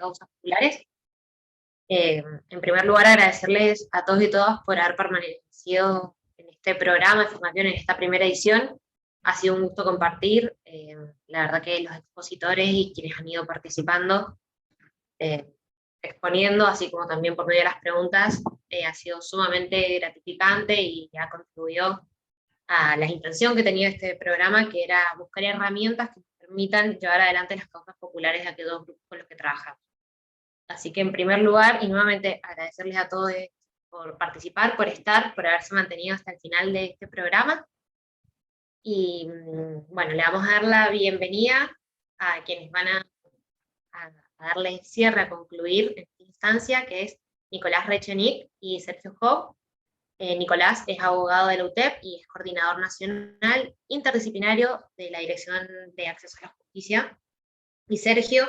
causas populares. En primer lugar, agradecerles a todos y todas por haber permanecido en este programa de formación, en esta primera edición. Ha sido un gusto compartir. La verdad que los expositores y quienes han ido participando, eh, exponiendo, así como también por medio de las preguntas, ha sido sumamente gratificante y ha contribuido a la intención que tenía este programa, que era buscar herramientas que permitan llevar adelante las causas populares de aquellos grupos con los que trabajamos. Así que en primer lugar, y nuevamente agradecerles a todos por participar, por estar, por haberse mantenido hasta el final de este programa. Y bueno, le vamos a dar la bienvenida a quienes van a darle cierre, a concluir esta instancia, que es Nicolás Rechenick y Sergio Job. Nicolás es abogado de la UTEP y es coordinador nacional interdisciplinario de la Dirección de Acceso a la Justicia. Y Sergio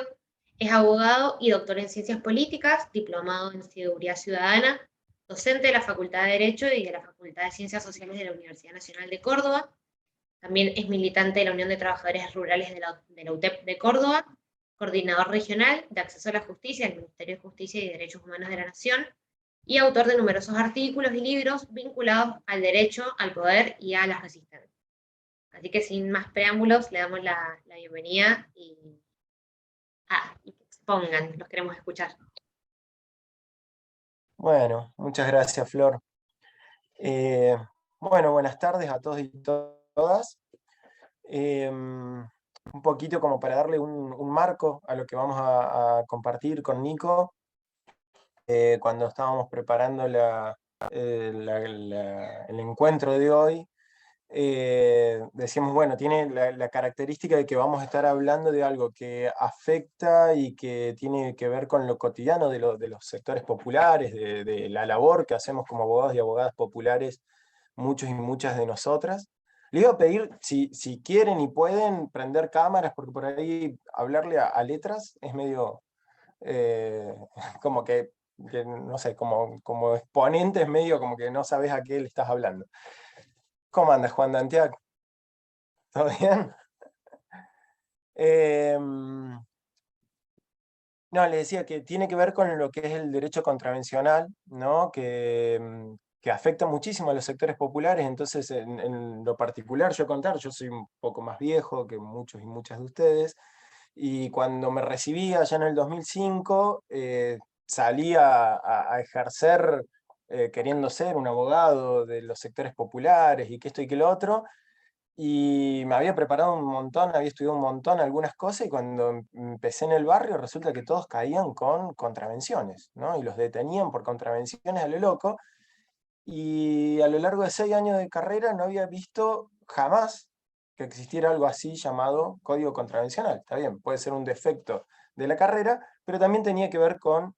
es abogado y doctor en Ciencias Políticas, diplomado en Seguridad Ciudadana, docente de la Facultad de Derecho y de la Facultad de Ciencias Sociales de la Universidad Nacional de Córdoba. También es militante de la Unión de Trabajadores Rurales de la UTEP de Córdoba, coordinador regional de Acceso a la Justicia del Ministerio de Justicia y Derechos Humanos de la Nación, y autor de numerosos artículos y libros vinculados al derecho, al poder y a las resistencias. Así que sin más preámbulos, le damos la bienvenida y que expongan, los queremos escuchar. Bueno, muchas gracias, Flor. Bueno, buenas tardes a todos y todas. Un poquito como para darle un marco a lo que vamos a compartir con Nico. Cuando estábamos preparando el encuentro de hoy, decíamos, bueno, tiene la característica de que vamos a estar hablando de algo que afecta y que tiene que ver con lo cotidiano de los sectores populares, de la labor que hacemos como abogados y abogadas populares, muchos y muchas de nosotras. Les iba a pedir, si quieren y pueden, prender cámaras, porque por ahí hablarle a letras es medio como que, no sé, como exponente es medio como que no sabes a qué le estás hablando. ¿Cómo andas, Juan Dantiac? ¿Todo bien? No, le decía que tiene que ver con lo que es el derecho contravencional, ¿no? Que afecta muchísimo a los sectores populares. Entonces, en lo particular, yo soy un poco más viejo que muchos y muchas de ustedes, y cuando me recibí allá en el 2005, salí a ejercer queriendo ser un abogado de los sectores populares y que esto y que lo otro, y me había preparado un montón, había estudiado un montón algunas cosas, y cuando empecé en el barrio resulta que todos caían con contravenciones, ¿no? Y los detenían por contravenciones a lo loco, y a lo largo de 6 años de carrera no había visto jamás que existiera algo así llamado código contravencional. Está bien, puede ser un defecto de la carrera, pero también tenía que ver con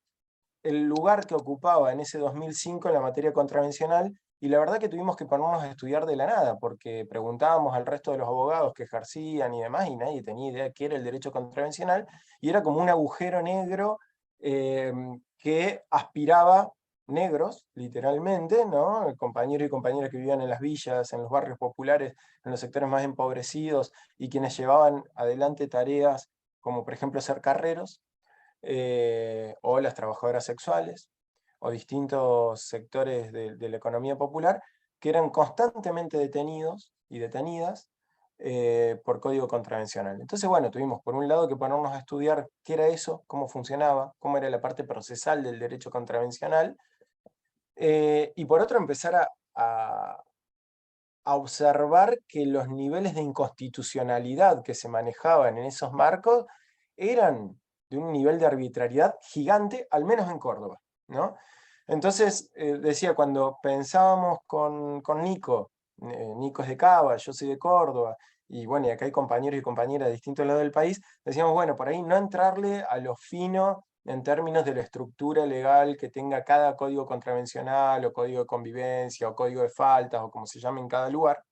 el lugar que ocupaba en ese 2005 en la materia contravencional, y la verdad que tuvimos que ponernos a estudiar de la nada, porque preguntábamos al resto de los abogados que ejercían y demás, y nadie tenía idea de qué era el derecho contravencional, y era como un agujero negro que aspiraba negros, literalmente, ¿no? Compañeros y compañeras que vivían en las villas, en los barrios populares, en los sectores más empobrecidos, y quienes llevaban adelante tareas como por ejemplo ser carreros, o las trabajadoras sexuales, o distintos sectores de la economía popular, que eran constantemente detenidos y detenidas por código contravencional. Entonces, bueno, tuvimos por un lado que ponernos a estudiar qué era eso, cómo funcionaba, cómo era la parte procesal del derecho contravencional, y por otro empezar a observar que los niveles de inconstitucionalidad que se manejaban en esos marcos eran de un nivel de arbitrariedad gigante, al menos en Córdoba, ¿no? Entonces, decía, cuando pensábamos con Nico, Nico es de Cava, yo soy de Córdoba, y bueno, y acá hay compañeros y compañeras de distintos lados del país, decíamos, bueno, por ahí no entrarle a lo fino en términos de la estructura legal que tenga cada código contravencional, o código de convivencia, o código de faltas, o como se llame en cada lugar,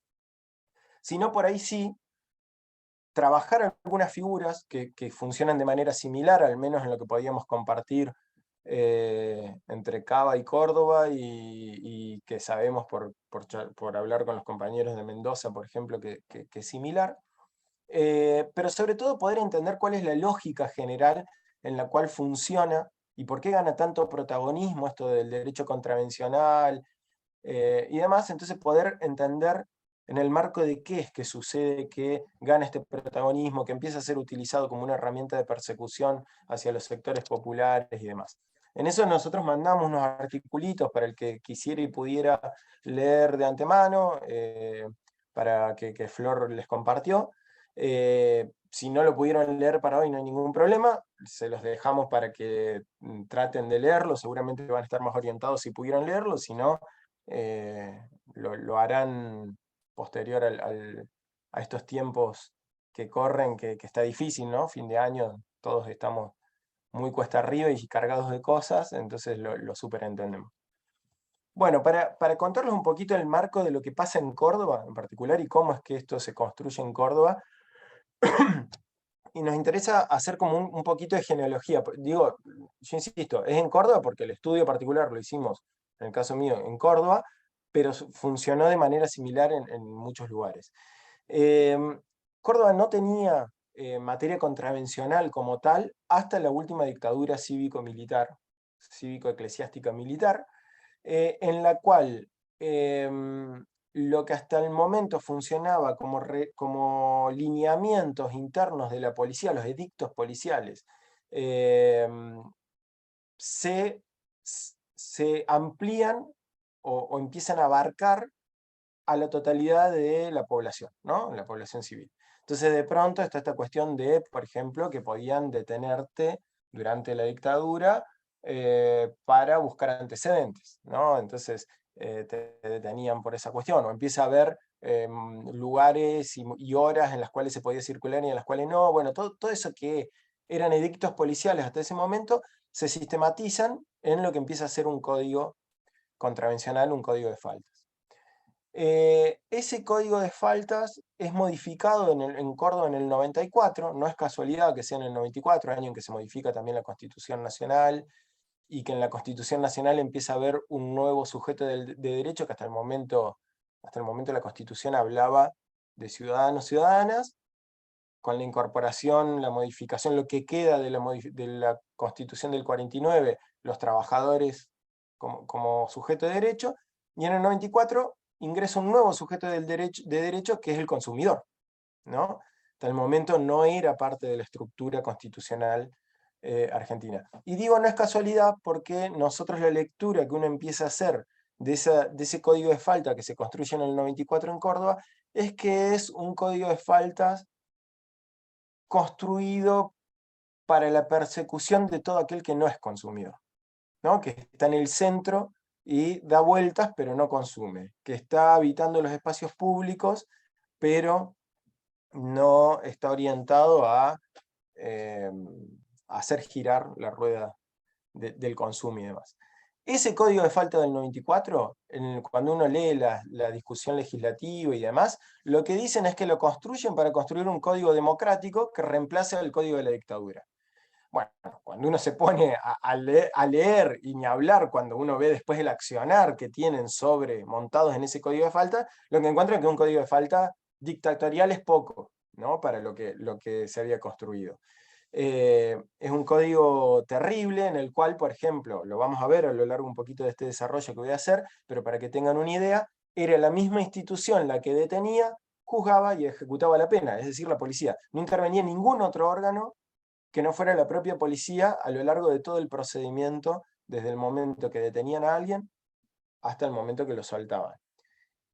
sino por ahí sí trabajar algunas figuras que funcionan de manera similar, al menos en lo que podíamos compartir entre Cava y Córdoba, y que sabemos por hablar con los compañeros de Mendoza, por ejemplo, que es similar, pero sobre todo poder entender cuál es la lógica general en la cual funciona y por qué gana tanto protagonismo esto del derecho contravencional y demás, entonces poder entender en el marco de qué es que sucede que gana este protagonismo, que empieza a ser utilizado como una herramienta de persecución hacia los sectores populares y demás. En eso nosotros mandamos unos articulitos para el que quisiera y pudiera leer de antemano, para que Flor les compartió. Si no lo pudieron leer para hoy no hay ningún problema, se los dejamos para que traten de leerlo, seguramente van a estar más orientados si pudieron leerlo, si no, lo harán posterior a estos tiempos que corren, que está difícil, ¿no? Fin de año, todos estamos muy cuesta arriba y cargados de cosas, entonces lo superentendemos. Bueno, para contarles un poquito el marco de lo que pasa en Córdoba en particular y cómo es que esto se construye en Córdoba, y nos interesa hacer como un poquito de genealogía. Digo, yo insisto, es en Córdoba porque el estudio particular lo hicimos, en el caso mío, en Córdoba, pero funcionó de manera similar en muchos lugares. Córdoba no tenía materia contravencional como tal hasta la última dictadura cívico-militar, cívico-eclesiástica militar, en la cual lo que hasta el momento funcionaba como lineamientos internos de la policía, los edictos policiales, se, se amplían o empiezan a abarcar a la totalidad de la población, ¿no? La población civil. Entonces de pronto está esta cuestión de, por ejemplo, que podían detenerte durante la dictadura para buscar antecedentes, ¿no? Entonces te detenían por esa cuestión, o empieza a haber lugares y horas en las cuales se podía circular y en las cuales no. Bueno, todo eso que eran edictos policiales hasta ese momento se sistematizan en lo que empieza a ser un código contravencional, un código de faltas. Ese código de faltas es modificado en Córdoba en el 94, no es casualidad que sea en el 94, año en que se modifica también la Constitución Nacional, y que en la Constitución Nacional empieza a haber un nuevo sujeto de derecho que hasta el momento la Constitución hablaba de ciudadanos, ciudadanas, con la incorporación, la modificación, lo que queda de la Constitución del 49, los trabajadores como sujeto de derecho, y en el 94 ingresa un nuevo sujeto de derecho que es el consumidor, ¿no? Hasta el momento no era parte de la estructura constitucional argentina. Y digo, no es casualidad porque nosotros la lectura que uno empieza a hacer de ese código de falta que se construye en el 94 en Córdoba, es que es un código de faltas construido para la persecución de todo aquel que no es consumidor, ¿no? Que está en el centro y da vueltas pero no consume, que está habitando los espacios públicos pero no está orientado a hacer girar la rueda del consumo y demás. Ese código de falta del 94, cuando uno lee la discusión legislativa y demás, lo que dicen es que lo construyen para construir un código democrático que reemplace al código de la dictadura. Bueno, cuando uno se pone a leer y ni hablar, cuando uno ve después el accionar que tienen montados en ese código de falta, lo que encuentran es que un código de falta dictatorial es poco, ¿no? Para lo que se había construido. Es un código terrible en el cual, por ejemplo, lo vamos a ver a lo largo un poquito de este desarrollo que voy a hacer, pero para que tengan una idea, era la misma institución la que detenía, juzgaba y ejecutaba la pena, es decir, la policía. No intervenía ningún otro órgano que no fuera la propia policía a lo largo de todo el procedimiento, desde el momento que detenían a alguien hasta el momento que lo soltaban.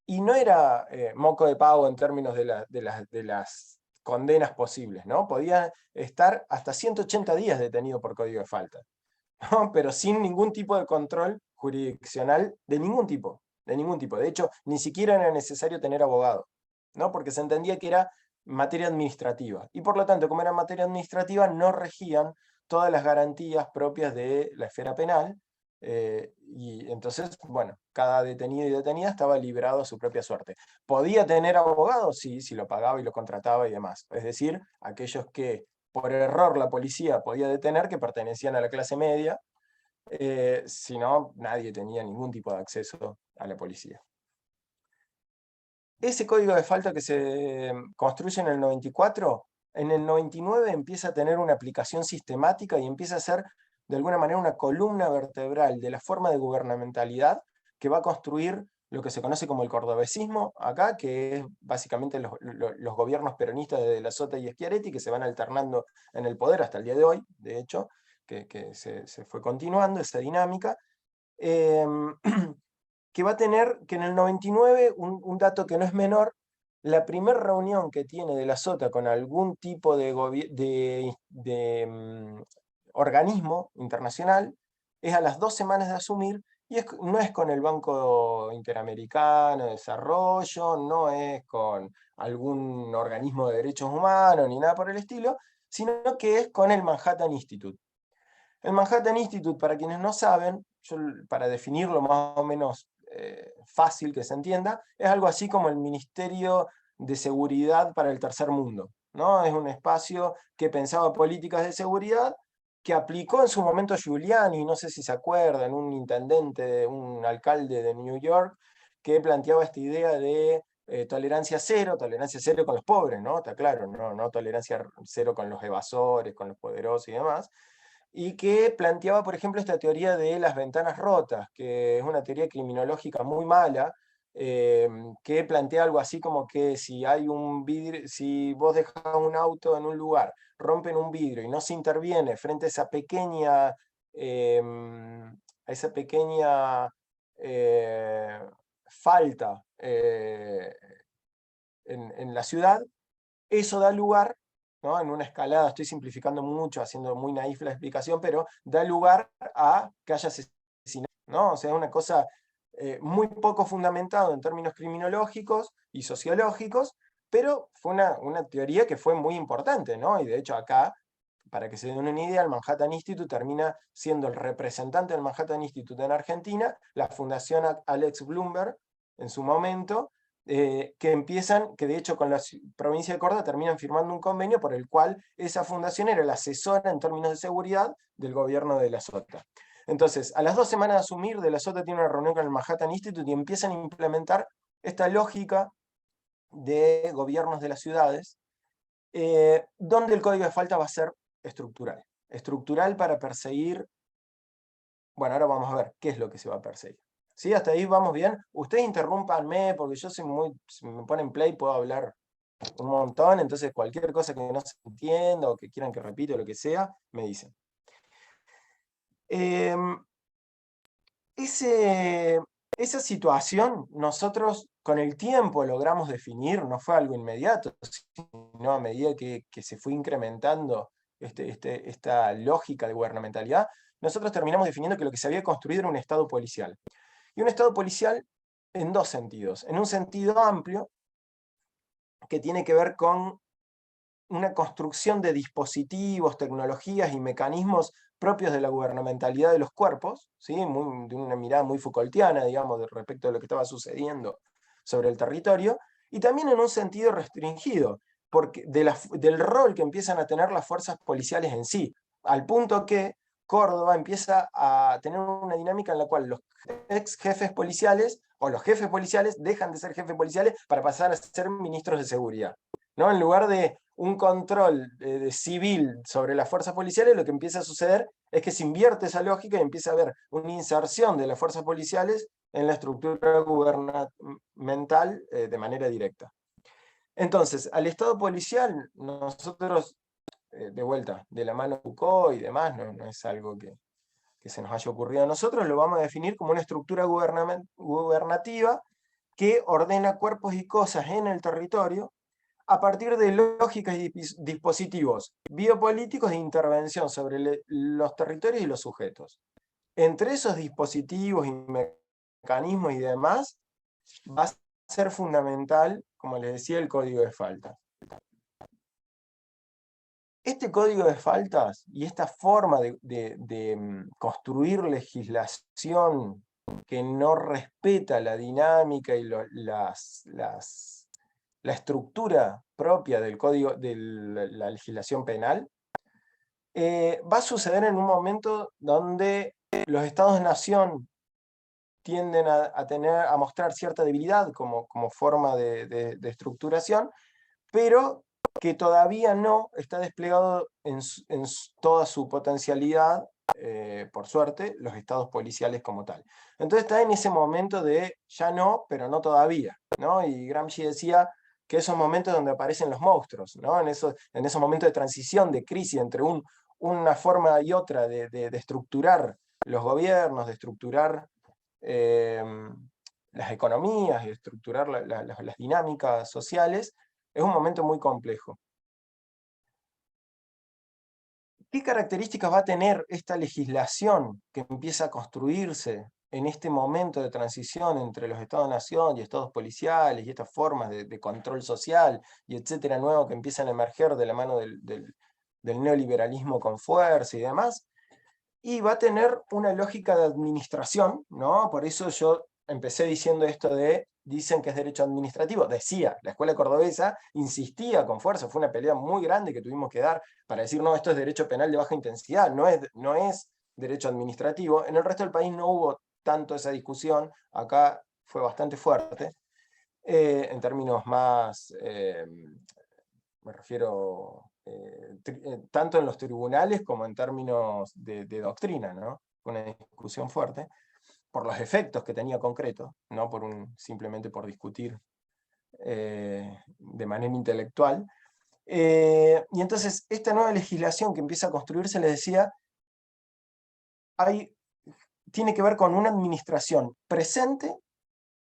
Y no era moco de pavo en términos de las condenas posibles, ¿no? Podía estar hasta 180 días detenido por código de falta, ¿no? Pero sin ningún tipo de control jurisdiccional de ningún tipo, de ningún tipo. De hecho, ni siquiera era necesario tener abogado, ¿no? Porque se entendía que era materia administrativa. Y por lo tanto, como era materia administrativa, no regían todas las garantías propias de la esfera penal, y entonces, bueno, cada detenido y detenida estaba librado a su propia suerte. ¿Podía tener abogado? Sí, si lo pagaba y lo contrataba y demás. Es decir, aquellos que por error la policía podía detener, que pertenecían a la clase media, si no, nadie tenía ningún tipo de acceso a la policía. Ese código de falta que se construye en el 94 en el 99 empieza a tener una aplicación sistemática y empieza a ser, de alguna manera, una columna vertebral de la forma de gubernamentalidad que va a construir lo que se conoce como el cordobesismo acá, que es básicamente los gobiernos peronistas de La Sota y Schiaretti, que se van alternando en el poder hasta el día de hoy, de hecho, que se fue continuando esa dinámica, que va a tener que en el 99, un dato que no es menor, la primera reunión que tiene de La Sota con algún tipo de organismo internacional es a las 2 semanas de asumir, y no es con el Banco Interamericano de Desarrollo, no es con algún organismo de derechos humanos, ni nada por el estilo, sino que es con el Manhattan Institute. El Manhattan Institute, para quienes no saben, para definirlo más o menos fácil que se entienda, es algo así como el Ministerio de Seguridad para el Tercer Mundo, ¿no? Es un espacio que pensaba políticas de seguridad, que aplicó en su momento Giuliani, no sé si se acuerdan, un intendente, un alcalde de New York, que planteaba esta idea de tolerancia cero con los pobres, ¿no? Está claro, no tolerancia cero con los evasores, con los poderosos y demás, y que planteaba, por ejemplo, esta teoría de las ventanas rotas, que es una teoría criminológica muy mala, que plantea algo así como que si hay un vidrio, si vos dejás un auto en un lugar, rompen un vidrio y no se interviene frente a esa pequeña falta en la ciudad, eso da lugar, ¿no? En una escalada, estoy simplificando mucho, haciendo muy naif la explicación, pero da lugar a que haya asesinato, ¿no? O sea, es una cosa muy poco fundamentada en términos criminológicos y sociológicos, pero fue una teoría que fue muy importante, ¿no? Y de hecho acá, para que se den una idea, el Manhattan Institute termina siendo el representante del Manhattan Institute en Argentina, la Fundación Alex Bloomberg, en su momento, que de hecho con la provincia de Córdoba terminan firmando un convenio por el cual esa fundación era la asesora en términos de seguridad del gobierno de La Sota. Entonces, a las 2 semanas de asumir, De La Sota tiene una reunión con el Manhattan Institute y empiezan a implementar esta lógica de gobiernos de las ciudades, donde el código de falta va a ser estructural. Estructural para perseguir, bueno, ahora vamos a ver qué es lo que se va a perseguir. ¿Sí? ¿Hasta ahí vamos bien? Ustedes interrúmpanme, porque yo soy muy, si me ponen play puedo hablar un montón, entonces cualquier cosa que no se entienda o que quieran que repita o lo que sea, me dicen. Esa situación nosotros con el tiempo logramos definir, no fue algo inmediato, sino a medida que se fue incrementando esta lógica de gubernamentalidad, nosotros terminamos definiendo que lo que se había construido era un Estado policial. Y un Estado policial en dos sentidos. En un sentido amplio, que tiene que ver con una construcción de dispositivos, tecnologías y mecanismos propios de la gubernamentalidad de los cuerpos, ¿sí? De una mirada muy Foucaultiana, digamos, respecto a lo que estaba sucediendo sobre el territorio, y también en un sentido restringido, porque del rol que empiezan a tener las fuerzas policiales en sí, al punto que Córdoba empieza a tener una dinámica en la cual los ex jefes policiales o los jefes policiales dejan de ser jefes policiales para pasar a ser ministros de seguridad, ¿no? En lugar de un control civil sobre las fuerzas policiales, lo que empieza a suceder es que se invierte esa lógica y empieza a haber una inserción de las fuerzas policiales en la estructura gubernamental de manera directa. Entonces, al Estado policial, nosotros, de vuelta, de la mano de Foucault y demás, no es algo que se nos haya ocurrido a nosotros, lo vamos a definir como una estructura gubernativa que ordena cuerpos y cosas en el territorio a partir de lógicas y dispositivos biopolíticos de intervención sobre los territorios y los sujetos. Entre esos dispositivos y mecanismos y demás, va a ser fundamental, como les decía, el código de faltas. Este código de faltas y esta forma de construir legislación que no respeta la dinámica y la estructura propia del código de la legislación penal, va a suceder en un momento donde los estados-nación tienden a mostrar cierta debilidad como forma de estructuración, pero que todavía no está desplegado en toda su potencialidad, por suerte, los estados policiales como tal. Entonces está en ese momento de ya no, pero no todavía, ¿no? Y Gramsci decía que esos momentos donde aparecen los monstruos, ¿no? En esos momentos de transición, de crisis entre una forma y otra de estructurar los gobiernos, de estructurar eh, las economías y de estructurar las dinámicas sociales, es un momento muy complejo. ¿Qué características va a tener esta legislación que empieza a construirse en este momento de transición entre los Estados-nación y estados policiales y estas formas de control social y etcétera nuevo que empiezan a emerger de la mano del neoliberalismo con fuerza y demás? Y va a tener una lógica de administración, ¿no? Por eso yo empecé diciendo esto dicen que es derecho administrativo, decía, la escuela cordobesa insistía con fuerza, fue una pelea muy grande que tuvimos que dar para decir, no, esto es derecho penal de baja intensidad, no es derecho administrativo. En el resto del país no hubo tanto esa discusión, acá fue bastante fuerte, en términos más, me refiero tanto en los tribunales como en términos de doctrina, ¿no? Una discusión fuerte, por los efectos que tenía concretos, no simplemente por discutir de manera intelectual. Y entonces, esta nueva legislación que empieza a construirse, les decía, tiene que ver con una administración presente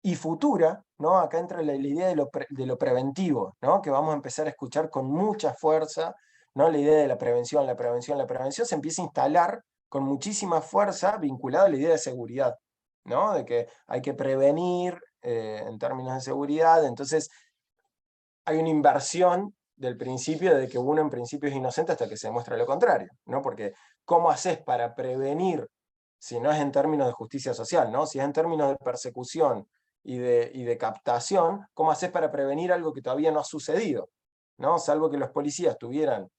y futura, ¿no? Acá entra la idea de lo preventivo, ¿no? Que vamos a empezar a escuchar con mucha fuerza, ¿no? La idea de la prevención, la prevención se empieza a instalar con muchísima fuerza vinculada a la idea de seguridad, ¿no? De que hay que prevenir en términos de seguridad. Entonces hay una inversión del principio de que uno en principio es inocente hasta que se demuestra lo contrario, ¿no? Porque ¿cómo haces para prevenir si no es en términos de justicia social, ¿no? Si es en términos de persecución y de captación, ¿cómo haces para prevenir algo que todavía no ha sucedido? ¿No? Salvo que los policías tuvieran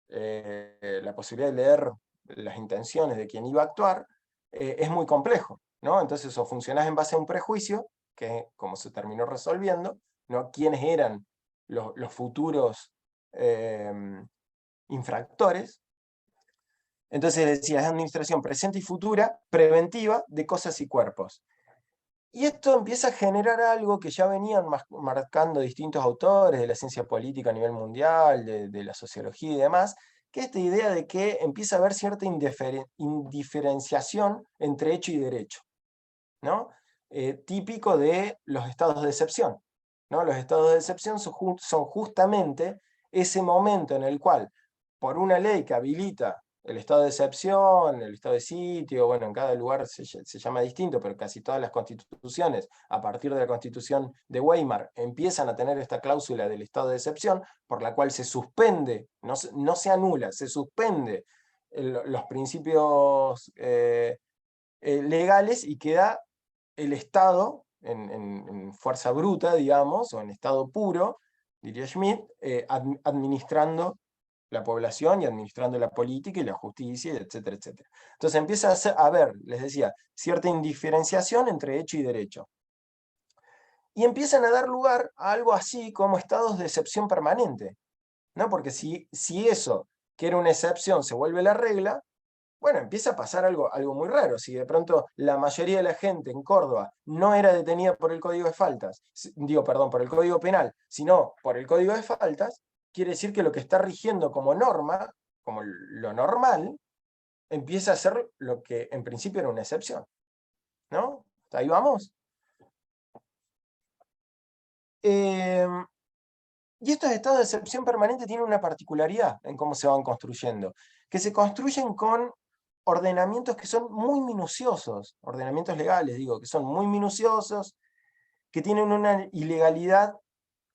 la posibilidad de leer las intenciones de quien iba a actuar, es muy complejo, ¿no? Entonces o funcionás en base a un prejuicio, que es como se terminó resolviendo, ¿no? ¿Quiénes eran los futuros eh, infractores? Entonces decía, es administración presente y futura, preventiva de cosas y cuerpos. Y esto empieza a generar algo que ya venían marcando distintos autores de la ciencia política a nivel mundial, de la sociología y demás, que es esta idea de que empieza a haber cierta indiferenciación entre hecho y derecho, ¿no? Típico de los estados de excepción, ¿no? Los estados de excepción son justamente ese momento en el cual, por una ley que habilita el estado de excepción, el estado de sitio, bueno, en cada lugar se llama distinto, pero casi todas las constituciones, a partir de la constitución de Weimar, empiezan a tener esta cláusula del estado de excepción, por la cual se suspende, no se anula, se suspende los principios legales y queda el Estado en fuerza bruta, digamos, o en estado puro, diría Schmitt, administrando la población y administrando la política y la justicia, etcétera, etcétera. Entonces empieza a haber, les decía, cierta indiferenciación entre hecho y derecho. Y empiezan a dar lugar a algo así como estados de excepción permanente, ¿no? Porque si eso, que era una excepción, se vuelve la regla, bueno, empieza a pasar algo muy raro. Si de pronto la mayoría de la gente en Córdoba no era detenida por el Código de Faltas, perdón, por el Código Penal, sino por el Código de Faltas, quiere decir que lo que está rigiendo como norma, como lo normal, empieza a ser lo que en principio era una excepción, ¿no? Ahí vamos. Y estos estados de excepción permanente tienen una particularidad en cómo se van construyendo, que se construyen con ordenamientos que son muy minuciosos, ordenamientos legales, digo, que son muy minuciosos, que tienen una ilegalidad,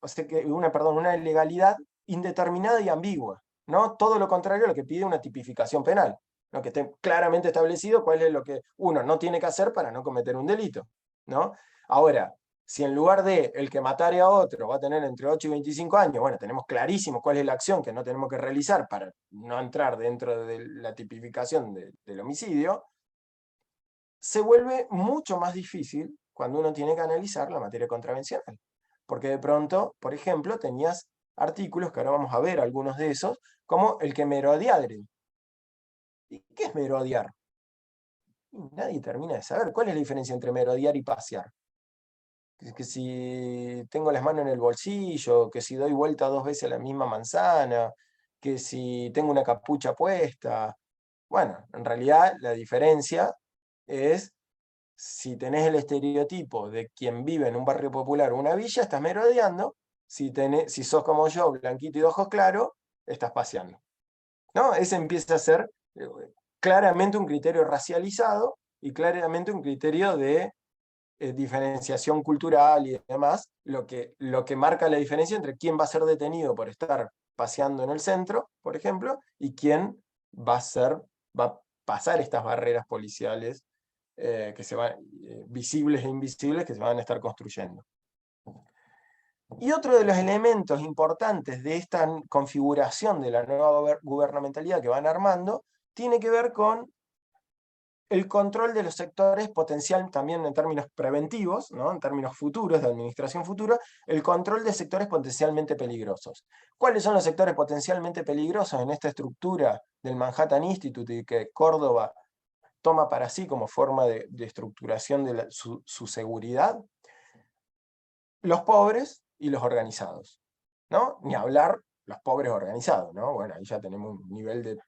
o sea, una legalidad indeterminada y ambigua, ¿no? Todo lo contrario a lo que pide una tipificación penal, ¿no? Que esté claramente establecido cuál es lo que uno no tiene que hacer para no cometer un delito, ¿no? Ahora, si en lugar de el que matare a otro va a tener entre 8 y 25 años, bueno, tenemos clarísimo cuál es la acción que no tenemos que realizar para no entrar dentro de la tipificación del homicidio, se vuelve mucho más difícil cuando uno tiene que analizar la materia contravencional. Porque de pronto, por ejemplo, tenías artículos, que ahora vamos a ver algunos de esos, como el que merodear. ¿Y qué es merodear? Y nadie termina de saber. ¿Cuál es la diferencia entre merodear y pasear? Que si tengo las manos en el bolsillo, que si doy vuelta 2 veces a la misma manzana, que si tengo una capucha puesta. Bueno, en realidad la diferencia es si tenés el estereotipo de quien vive en un barrio popular o una villa, estás merodeando. Si sos como yo, blanquito y de ojos claros, estás paseando. ¿No? Ese empieza a ser claramente un criterio racializado y claramente un criterio de diferenciación cultural y demás, lo que marca la diferencia entre quién va a ser detenido por estar paseando en el centro, por ejemplo, y quién va a pasar estas barreras policiales que se van, visibles e invisibles, que se van a estar construyendo. Y otro de los elementos importantes de esta configuración de la nueva gubernamentalidad que van armando tiene que ver con el control de los sectores potencial, también en términos preventivos, ¿no? En términos futuros, de administración futura, el control de sectores potencialmente peligrosos. ¿Cuáles son los sectores potencialmente peligrosos en esta estructura del Manhattan Institute y que Córdoba toma para sí como forma de estructuración de su seguridad? Los pobres y los organizados, ¿no? Ni hablar los pobres organizados, ¿no? Bueno, ahí ya tenemos un nivel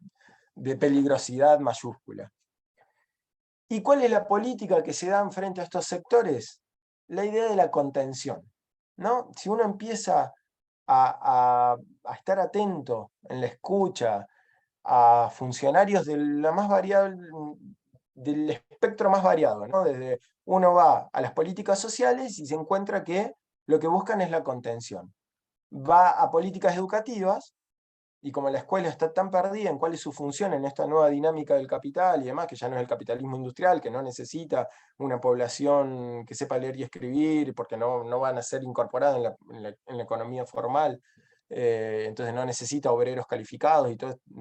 de peligrosidad mayúscula. ¿Y cuál es la política que se da frente a estos sectores? La idea de la contención, ¿no? Si uno empieza a estar atento en la escucha a funcionarios de la más variable, del espectro más variado, ¿no? Desde uno va a las políticas sociales y se encuentra que lo que buscan es la contención. Va a políticas educativas, y como la escuela está tan perdida en cuál es su función en esta nueva dinámica del capital y demás, que ya no es el capitalismo industrial, que no necesita una población que sepa leer y escribir, porque no van a ser incorporadas en la economía formal, entonces no necesita obreros calificados y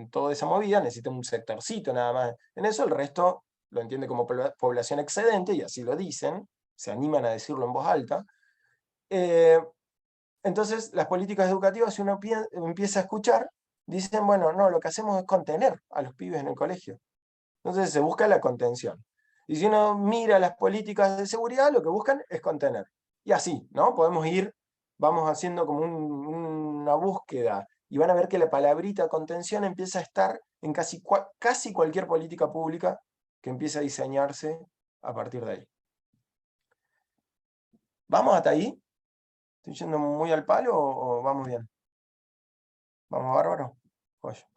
toda esa movida, necesita un sectorcito nada más. En eso el resto lo entiende como población excedente, y así lo dicen, se animan a decirlo en voz alta. Eh, entonces, las políticas educativas, si uno empieza a escuchar, dicen, bueno, no, lo que hacemos es contener a los pibes en el colegio. Entonces se busca la contención. Y si uno mira las políticas de seguridad, lo que buscan es contener. Y así, ¿no? Vamos haciendo como una búsqueda y van a ver que la palabrita contención empieza a estar en casi cualquier política pública que empieza a diseñarse a partir de ahí. ¿Vamos hasta ahí? ¿Estoy yendo muy al palo o vamos bien? ¿Vamos bárbaro? Joya.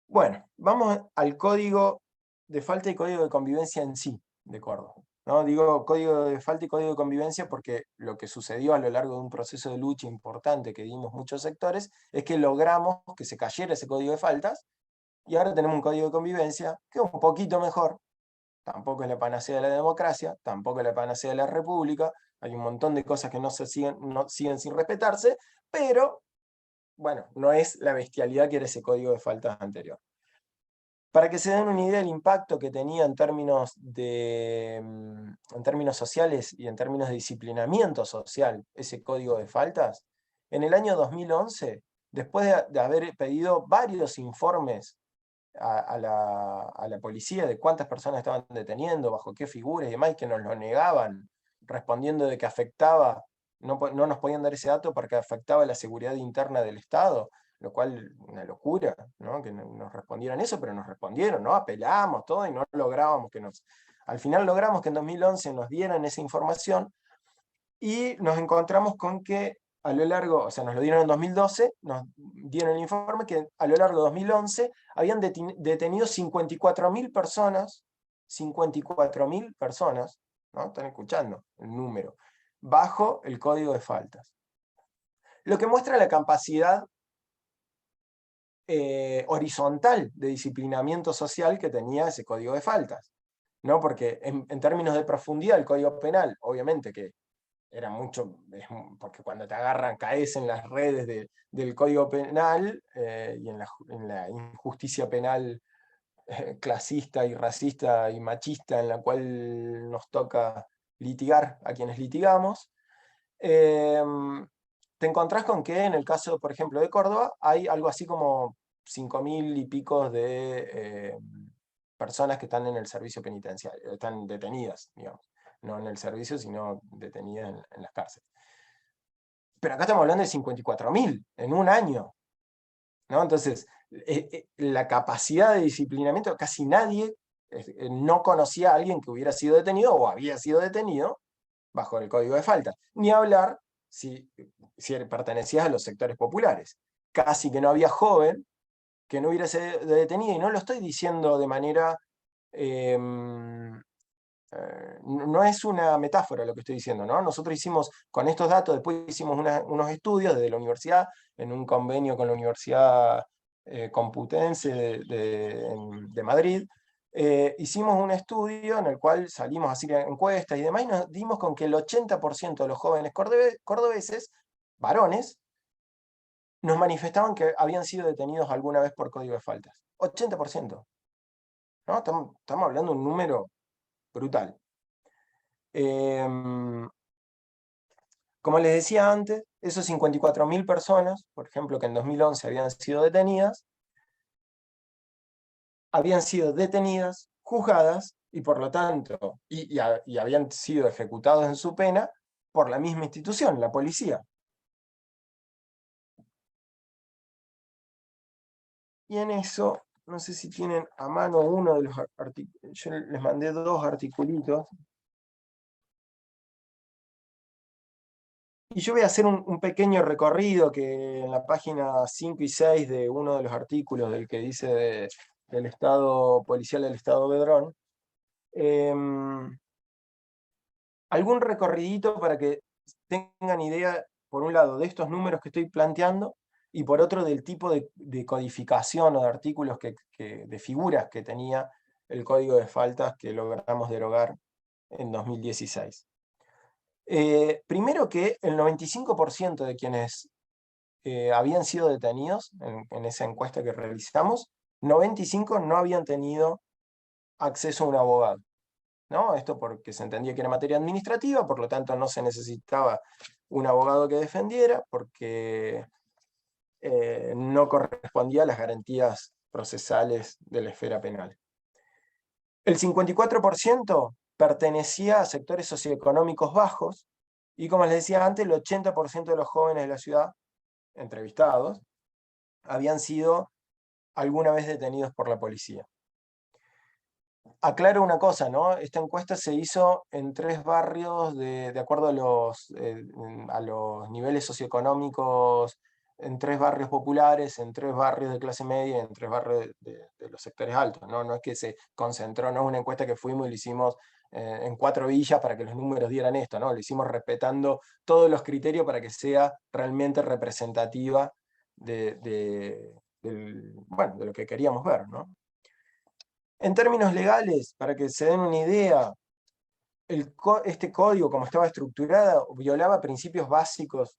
Bueno, vamos al código de falta y código de convivencia en sí de Córdoba, ¿no? Digo código de falta y código de convivencia porque lo que sucedió a lo largo de un proceso de lucha importante que dimos muchos sectores es que logramos que se cayera ese código de faltas y ahora tenemos un código de convivencia que es un poquito mejor. Tampoco es la panacea de la democracia, tampoco es la panacea de la república, hay un montón de cosas que no siguen sin respetarse, pero bueno, no es la bestialidad que era ese código de faltas anterior. Para que se den una idea del impacto que tenía en términos sociales y en términos de disciplinamiento social ese código de faltas, en el año 2011, después de haber pedido varios informes a la policía de cuántas personas estaban deteniendo, bajo qué figuras y demás, que nos lo negaban, respondiendo de que afectaba, no nos podían dar ese dato porque afectaba la seguridad interna del Estado, lo cual una locura, ¿no? Que nos respondieran eso, pero nos respondieron, ¿no? Apelamos todo y no lográbamos Al final logramos que en 2011 nos dieran esa información y nos encontramos con que a lo largo, o sea, nos lo dieron en 2012, nos dieron el informe que a lo largo de 2011 habían detenido 54.000 personas, 54.000 personas, ¿no? Están escuchando el número, bajo el código de faltas. Lo que muestra la capacidad horizontal de disciplinamiento social que tenía ese código de faltas, ¿no? Porque en términos de profundidad el código penal, obviamente que era mucho, porque cuando te agarran caes en las redes del código penal y en la injusticia penal clasista y racista y machista en la cual nos toca litigar a quienes litigamos. te encontrás con que en el caso, por ejemplo, de Córdoba, hay algo así como 5.000 y pico de personas que están en el servicio penitenciario, están detenidas, digamos. No en el servicio, sino detenidas en las cárceles. Pero acá estamos hablando de 54.000 en un año, ¿no? Entonces, la capacidad de disciplinamiento, casi nadie no conocía a alguien que hubiera sido detenido o había sido detenido bajo el Código de Faltas. Ni hablar si pertenecías a los sectores populares. Casi que no había joven que no hubiera sido detenido, y no lo estoy diciendo de manera... no es una metáfora lo que estoy diciendo, ¿no? Nosotros hicimos, con estos datos, después hicimos unos estudios desde la universidad, en un convenio con la Universidad Complutense de Madrid. Hicimos un estudio en el cual salimos a hacer encuestas y demás, y nos dimos con que el 80% de los jóvenes cordobeses, varones, nos manifestaban que habían sido detenidos alguna vez por código de faltas. 80%. ¿No? Estamos hablando de un número brutal. Como les decía antes, esos 54.000 personas, por ejemplo, que en 2011 habían sido detenidas, juzgadas, y por lo tanto, y habían sido ejecutados en su pena por la misma institución, la policía. Y en eso, no sé si tienen a mano uno de los artículos, yo les mandé 2 articulitos. Y yo voy a hacer un pequeño recorrido que en la página 5 y 6 de uno de los artículos del que dice del Estado policial del Estado Vedrón. Algún recorridito para que tengan idea, por un lado, de estos números que estoy planteando, y por otro, del tipo de codificación o de artículos, de figuras que tenía el Código de Faltas que logramos derogar en 2016. Primero que el 95% de quienes habían sido detenidos en esa encuesta que realizamos, 95 no habían tenido acceso a un abogado, ¿no? Esto porque se entendía que era materia administrativa, por lo tanto no se necesitaba un abogado que defendiera, porque no correspondía a las garantías procesales de la esfera penal. El 54% pertenecía a sectores socioeconómicos bajos, y como les decía antes, el 80% de los jóvenes de la ciudad entrevistados habían sido alguna vez detenidos por la policía. Aclaro una cosa, ¿no? Esta encuesta se hizo en 3 barrios de acuerdo a los niveles socioeconómicos, en 3 barrios populares, en 3 barrios de clase media, en 3 barrios de los sectores altos, ¿no? No es que se concentró, no es una encuesta que fuimos y lo hicimos en 4 villas para que los números dieran esto, ¿no? Lo hicimos respetando todos los criterios para que sea realmente representativa bueno, de lo que queríamos ver, ¿no? En términos legales, para que se den una idea, este código, como estaba estructurado, violaba principios básicos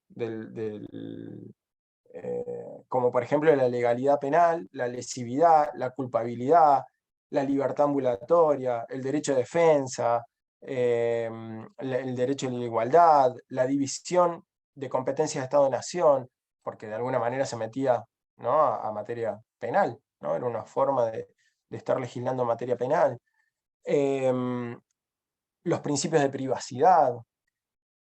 como por ejemplo la legalidad penal, la lesividad, la culpabilidad, la libertad ambulatoria, el derecho de defensa, el derecho a la igualdad, la división de competencias de Estado-Nación, porque de alguna manera se metía, ¿no?, a materia penal, ¿no? Era una forma de estar legislando en materia penal. Los principios de privacidad,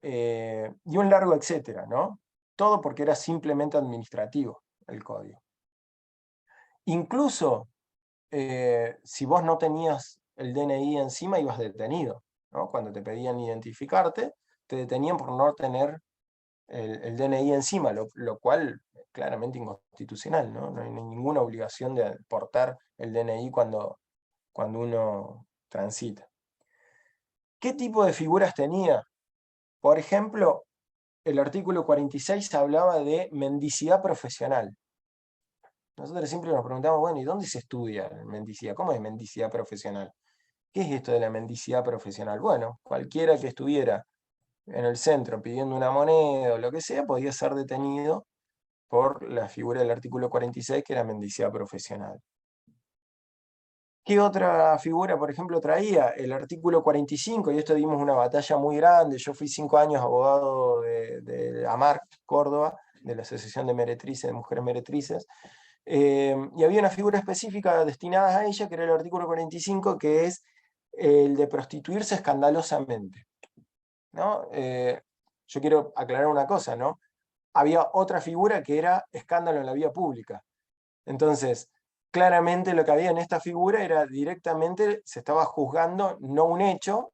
y un largo etcétera, ¿no? Todo porque era simplemente administrativo el código. Incluso si vos no tenías el DNI encima, ibas detenido, ¿no? Cuando te pedían identificarte, te detenían por no tener el DNI encima, lo cual es claramente inconstitucional, ¿no? No hay ninguna obligación de portar el DNI cuando uno transita. ¿Qué tipo de figuras tenía? Por ejemplo, el artículo 46 hablaba de mendicidad profesional. Nosotros siempre nos preguntamos, bueno, ¿y dónde se estudia mendicidad? ¿Cómo es mendicidad profesional? ¿Qué es esto de la mendicidad profesional? Bueno, cualquiera que estuviera en el centro pidiendo una moneda o lo que sea, podía ser detenido por la figura del artículo 46, que era mendicidad profesional. ¿Qué otra figura, por ejemplo, traía? El artículo 45, y esto dimos una batalla muy grande. Yo fui 5 años abogado de AMARC, Córdoba, de la Asociación de Meretrices, de Mujeres Meretrices, y había una figura específica destinada a ella, que era el artículo 45, que es el de prostituirse escandalosamente, ¿no? Yo quiero aclarar una cosa, ¿no? Había otra figura que era escándalo en la vía pública. Entonces, claramente lo que había en esta figura era directamente, se estaba juzgando no un hecho,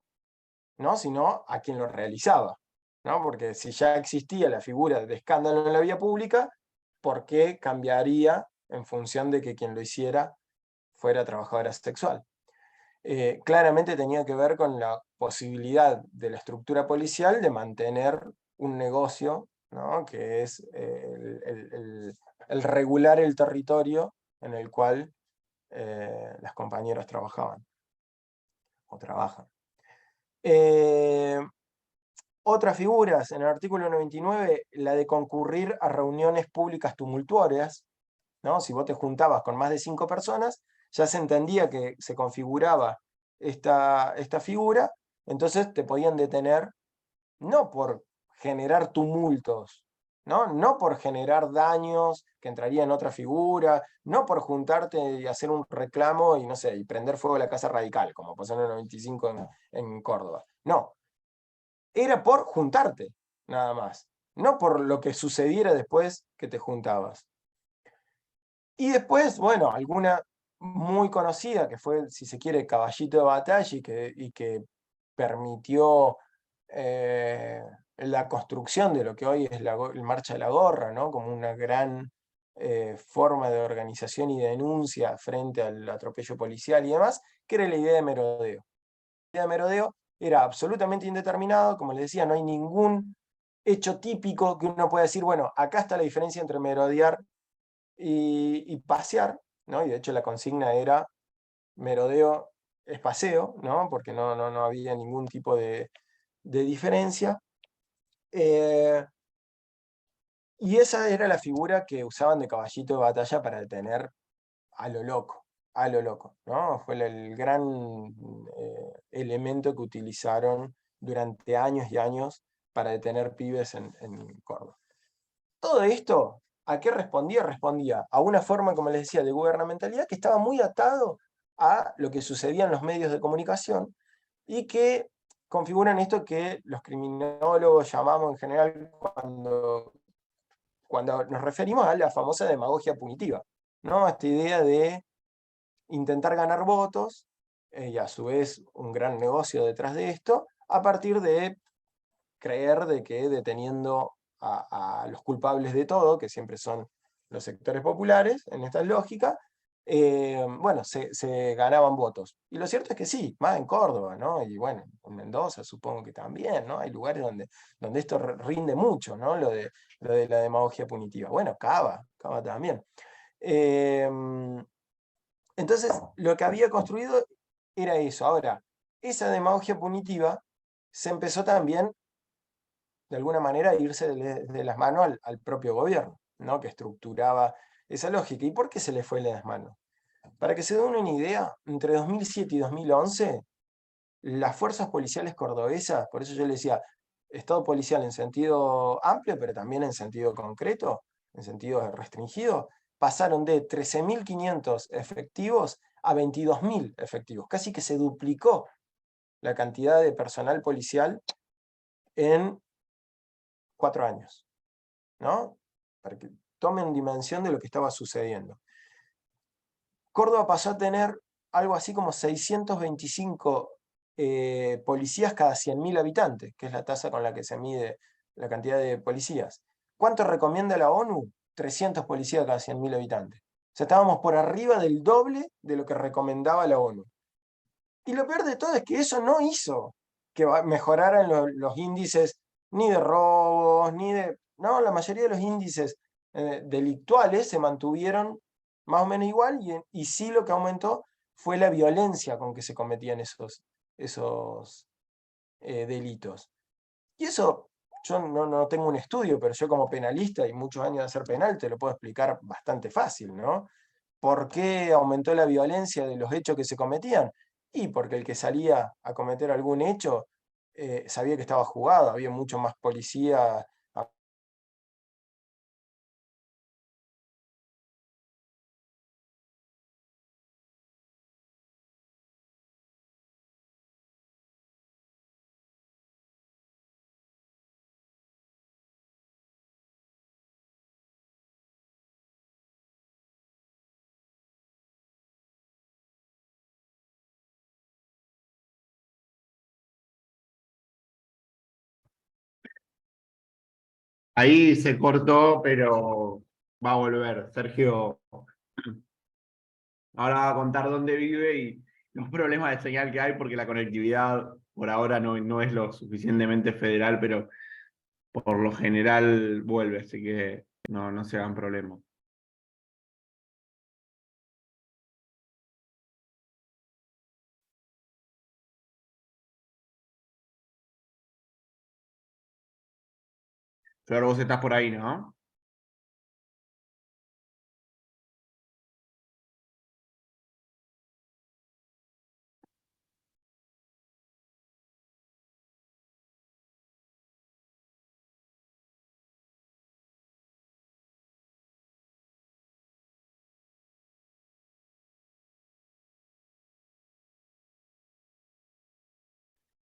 ¿no? Sino a quien lo realizaba, ¿no? Porque si ya existía la figura de escándalo en la vía pública, ¿por qué cambiaría en función de que quien lo hiciera fuera trabajadora sexual? Claramente tenía que ver con la posibilidad de la estructura policial de mantener un negocio, ¿no? Que es el regular el territorio en el cual las compañeras trabajaban o trabajan. Otras figuras, en el artículo 99, la de concurrir a reuniones públicas tumultuarias, ¿no? Si vos te juntabas con más de 5 personas, ya se entendía que se configuraba esta figura, entonces te podían detener no por generar tumultos, ¿no? por generar daños que entraría en otra figura, no por juntarte y hacer un reclamo y no sé, y prender fuego a la Casa Radical, como pasó en el 95 en Córdoba. No, era por juntarte, nada más, no por lo que sucediera después que te juntabas. Y después, bueno, alguna muy conocida, que fue, si se quiere, caballito de batalla y que permitió la construcción de lo que hoy es el Marcha de la Gorra, ¿no? Como una gran forma de organización y de denuncia frente al atropello policial y demás, que era la idea de merodeo. La idea de merodeo era absolutamente indeterminado, como les decía, no hay ningún hecho típico que uno pueda decir, bueno, acá está la diferencia entre merodear y pasear, ¿no? Y de hecho la consigna era merodeo es paseo, ¿no? Porque no había ningún tipo de diferencia. Y esa era la figura que usaban de caballito de batalla para detener a lo loco, a lo loco, ¿no? Fue el gran elemento que utilizaron durante años y años para detener pibes en Córdoba. Todo esto, ¿a qué respondía? Respondía a una forma, como les decía, de gubernamentalidad que estaba muy atado a lo que sucedía en los medios de comunicación y que configuran esto que los criminólogos llamamos en general cuando nos referimos a la famosa demagogia punitiva, ¿no? Esta idea de intentar ganar votos y a su vez un gran negocio detrás de esto, a partir de creer de que deteniendo a los culpables de todo, que siempre son los sectores populares, en esta lógica, bueno, se ganaban votos. Y lo cierto es que sí, más en Córdoba, ¿no? Y bueno, en Mendoza supongo que también, ¿no? Hay lugares donde esto rinde mucho, ¿no? Lo de la demagogia punitiva. Bueno, Cava también. Entonces, lo que había construido era eso. Ahora, esa demagogia punitiva se empezó también de alguna manera irse de las manos al propio gobierno, ¿no? Que estructuraba esa lógica. ¿Y por qué se le fue de las manos? Para que se den una idea, entre 2007 y 2011, las fuerzas policiales cordobesas, por eso yo le decía, Estado policial en sentido amplio, pero también en sentido concreto, en sentido restringido, pasaron de 13.500 efectivos a 22.000 efectivos. Casi que se duplicó la cantidad de personal policial en 4 años, ¿no? Para que tomen dimensión de lo que estaba sucediendo. Córdoba pasó a tener algo así como 625 policías cada 100.000 habitantes, que es la tasa con la que se mide la cantidad de policías. ¿Cuánto recomienda la ONU? 300 policías cada 100.000 habitantes. O sea, estábamos por arriba del doble de lo que recomendaba la ONU. Y lo peor de todo es que eso no hizo que mejoraran los índices ni de robos, ni de... No, la mayoría de los índices delictuales se mantuvieron más o menos igual y sí lo que aumentó fue la violencia con que se cometían esos delitos. Y eso, yo no tengo un estudio, pero yo como penalista y muchos años de hacer penal te lo puedo explicar bastante fácil, ¿no? ¿por qué aumentó la violencia de los hechos que se cometían? Y porque el que salía a cometer algún hecho sabía que estaba jugado, había mucho más policía. Ahí se cortó, pero va a volver. Sergio ahora va a contar dónde vive y los problemas de señal que hay, porque la conectividad por ahora no es lo suficientemente federal, pero por lo general vuelve, así que no se hagan problemas. Flor, vos estás por ahí, ¿no?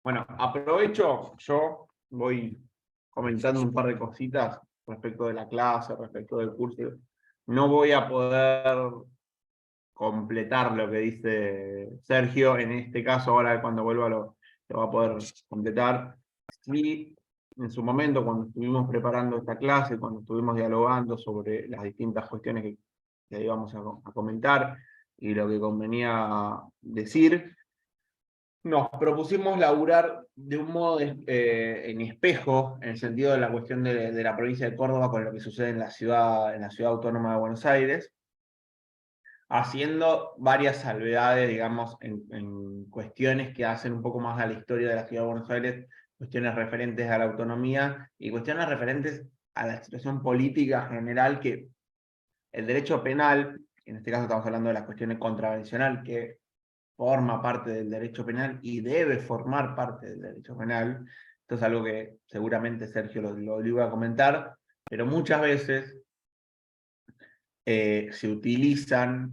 Bueno, aprovecho, yo voy comentando un par de cositas respecto de la clase, respecto del curso. No voy a poder completar lo que dice Sergio, en este caso ahora cuando vuelva lo va a poder completar. Sí, en su momento, cuando estuvimos preparando esta clase, cuando estuvimos dialogando sobre las distintas cuestiones que íbamos a comentar y lo que convenía decir, nos propusimos laburar de un modo en espejo, en el sentido de la cuestión de la provincia de Córdoba con lo que sucede en la ciudad autónoma de Buenos Aires, haciendo varias salvedades, digamos, en cuestiones que hacen un poco más a la historia de la ciudad de Buenos Aires, cuestiones referentes a la autonomía y cuestiones referentes a la situación política general, que el derecho penal, en este caso estamos hablando de la cuestión contravencional, que forma parte del derecho penal y debe formar parte del derecho penal. Esto es algo que seguramente Sergio lo iba a comentar, pero muchas veces se utilizan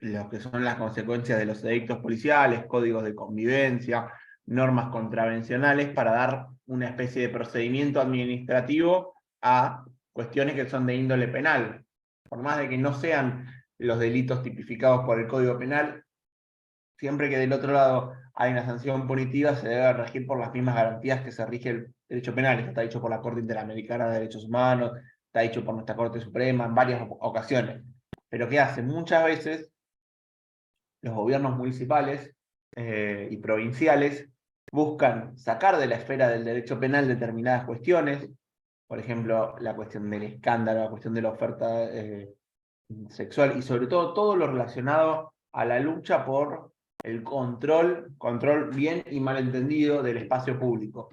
lo que son las consecuencias de los edictos policiales, códigos de convivencia, normas contravencionales para dar una especie de procedimiento administrativo a cuestiones que son de índole penal. Por más de que no sean los delitos tipificados por el Código Penal, siempre que del otro lado hay una sanción punitiva, se debe regir por las mismas garantías que se rige el derecho penal. Esto está dicho por la Corte Interamericana de Derechos Humanos, está dicho por nuestra Corte Suprema en varias ocasiones. Pero ¿qué hace? Muchas veces los gobiernos municipales y provinciales buscan sacar de la esfera del derecho penal determinadas cuestiones, por ejemplo, la cuestión del escándalo, la cuestión de la oferta sexual y sobre todo lo relacionado a la lucha por el control bien y mal entendido del espacio público.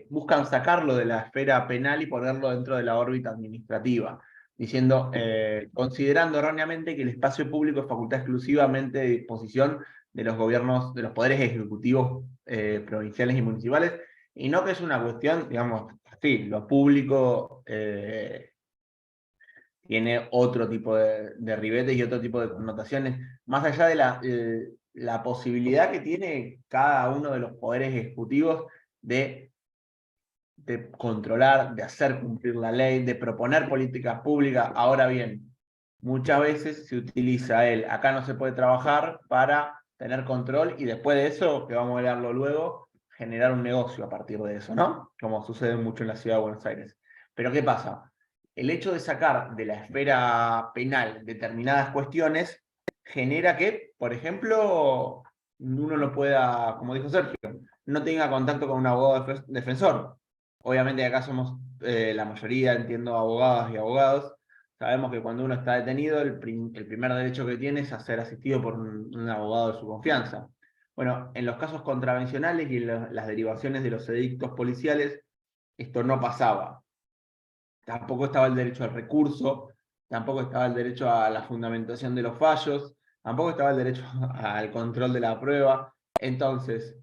Buscan sacarlo de la esfera penal y ponerlo dentro de la órbita administrativa, diciendo, considerando erróneamente que el espacio público es facultad exclusivamente de disposición de los gobiernos, de los poderes ejecutivos provinciales y municipales, y no que es una cuestión, digamos, así, lo público tiene otro tipo de ribetes y otro tipo de connotaciones, más allá de la posibilidad que tiene cada uno de los poderes ejecutivos de controlar, de hacer cumplir la ley, de proponer políticas públicas. Ahora bien, muchas veces se utiliza acá no se puede trabajar para tener control y después de eso, que vamos a verlo luego, generar un negocio a partir de eso, ¿no? Como sucede mucho en la ciudad de Buenos Aires. Pero ¿qué pasa? El hecho de sacar de la esfera penal determinadas cuestiones genera que, por ejemplo, uno no pueda, como dijo Sergio, no tenga contacto con un abogado defensor. Obviamente acá somos la mayoría, entiendo, abogadas y abogados. Sabemos que cuando uno está detenido, el primer derecho que tiene es a ser asistido por un abogado de su confianza. Bueno, en los casos contravencionales y en las derivaciones de los edictos policiales, esto no pasaba. Tampoco estaba el derecho al recurso, tampoco estaba el derecho a la fundamentación de los fallos, tampoco estaba el derecho al control de la prueba. Entonces,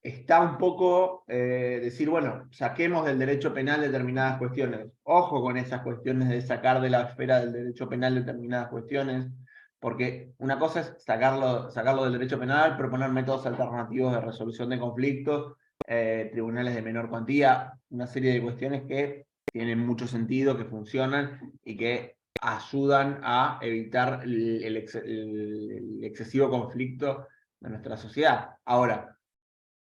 está un poco decir, bueno, saquemos del derecho penal determinadas cuestiones. Ojo con esas cuestiones de sacar de la esfera del derecho penal determinadas cuestiones, porque una cosa es sacarlo del derecho penal, proponer métodos alternativos de resolución de conflictos, tribunales de menor cuantía, una serie de cuestiones que tienen mucho sentido, que funcionan y que ayudan a evitar el excesivo conflicto de nuestra sociedad. Ahora,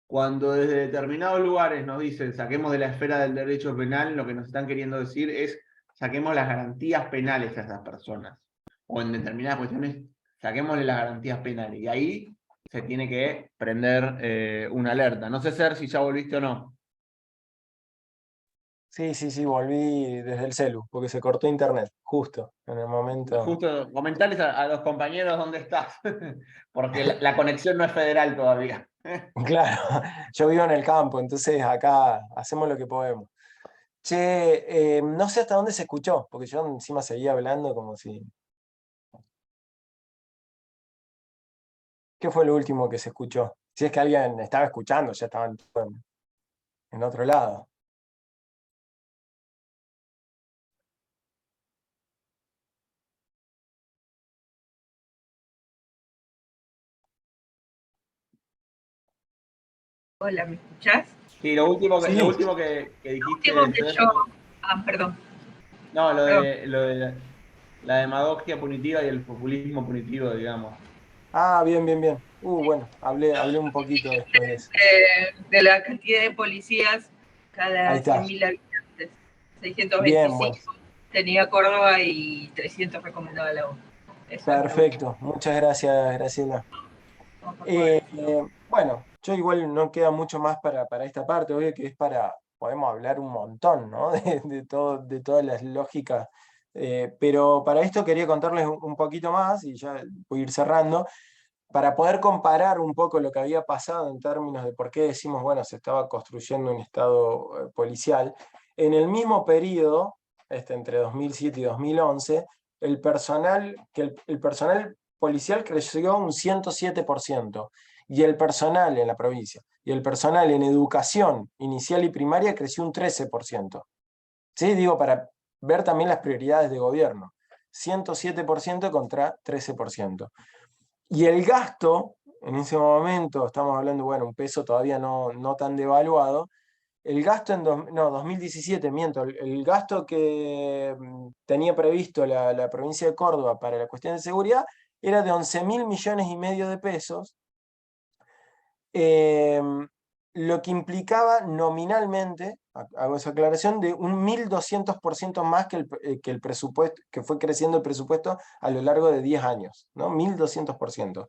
cuando desde determinados lugares nos dicen saquemos de la esfera del derecho penal, lo que nos están queriendo decir es saquemos las garantías penales a esas personas. O en determinadas cuestiones, saquémosle las garantías penales. Y ahí se tiene que prender una alerta. No sé, Ser, si ya volviste o no. Sí, volví desde el celu, porque se cortó internet, justo en el momento. Justo comentarles a los compañeros dónde estás, porque la conexión no es federal todavía. Claro, yo vivo en el campo, entonces acá hacemos lo que podemos. Che, no sé hasta dónde se escuchó, porque yo encima seguía hablando como si... ¿Qué fue lo último que se escuchó? Si es que alguien estaba escuchando, ya estaban todos en otro lado. Hola, ¿me escuchás? Sí, lo último Sí, que Lo dijiste, último que Ser, yo... Ah, perdón. no, Perdón. lo de la demagogia punitiva y el populismo punitivo, digamos. bien. Bueno, hablé un poquito después de eso. De la cantidad de policías Ahí cada está. 100.000 habitantes. Bien, bueno. 625 tenía Córdoba y 300 recomendaba la ONU. Eso es lo último. Perfecto. Muchas gracias, Graciela. No, por favor. Bueno, yo igual no queda mucho más para esta parte, obvio que es podemos hablar un montón, ¿no? De todas las lógicas, pero para esto quería contarles un poquito más, y ya voy a ir cerrando, para poder comparar un poco lo que había pasado en términos de por qué decimos, bueno, se estaba construyendo un estado policial. En el mismo periodo, entre 2007 y 2011, el personal policial creció un 107%, y el personal en la provincia, y el personal en educación inicial y primaria creció un 13%. ¿Sí? Digo, para ver también las prioridades de gobierno. 107% contra 13%. Y el gasto, en ese momento, estamos hablando, bueno, un peso todavía no tan devaluado, el gasto en 2017, miento, el gasto que tenía previsto la provincia de Córdoba para la cuestión de seguridad era de 11.000 millones y medio de pesos, lo que implicaba nominalmente, hago esa aclaración, de un 1.200% más que el presupuesto, que fue creciendo el presupuesto a lo largo de 10 años, ¿no? 1.200%.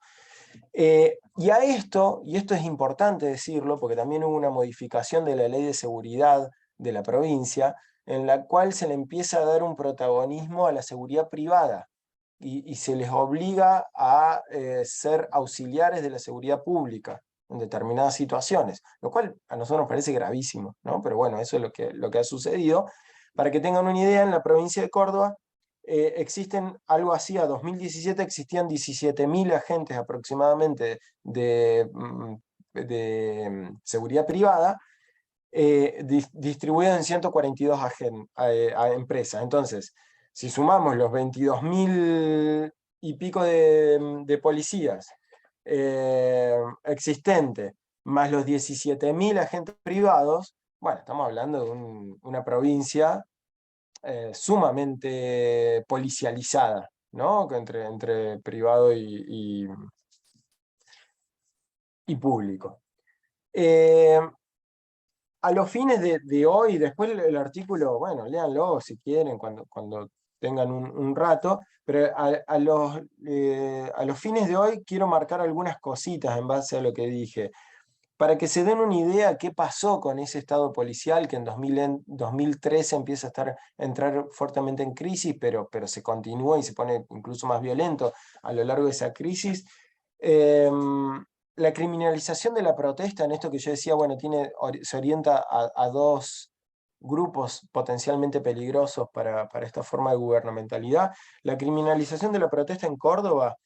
Y esto es importante decirlo, porque también hubo una modificación de la ley de seguridad de la provincia, en la cual se le empieza a dar un protagonismo a la seguridad privada, y se les obliga a ser auxiliares de la seguridad pública en determinadas situaciones, lo cual a nosotros nos parece gravísimo, ¿no? Pero bueno, eso es lo que ha sucedido. Para que tengan una idea, en la provincia de Córdoba existen algo así, a 2017 existían 17.000 agentes aproximadamente de seguridad privada, distribuidos en 142 empresas. Entonces, si sumamos los 22.000 y pico de policías existentes, más los 17.000 agentes privados, bueno, estamos hablando de una provincia sumamente policializada, ¿no? Entre privado y público. A los fines de hoy, después el artículo, bueno, léanlo si quieren, cuando tengan un rato, pero a los fines de hoy quiero marcar algunas cositas en base a lo que dije, para que se den una idea qué pasó con ese estado policial que en 2013 empieza a entrar fuertemente en crisis, pero se continúa y se pone incluso más violento a lo largo de esa crisis. La criminalización de la protesta, en esto que yo decía, bueno, se orienta a dos grupos potencialmente peligrosos para esta forma de gubernamentalidad. La criminalización de la protesta en Córdoba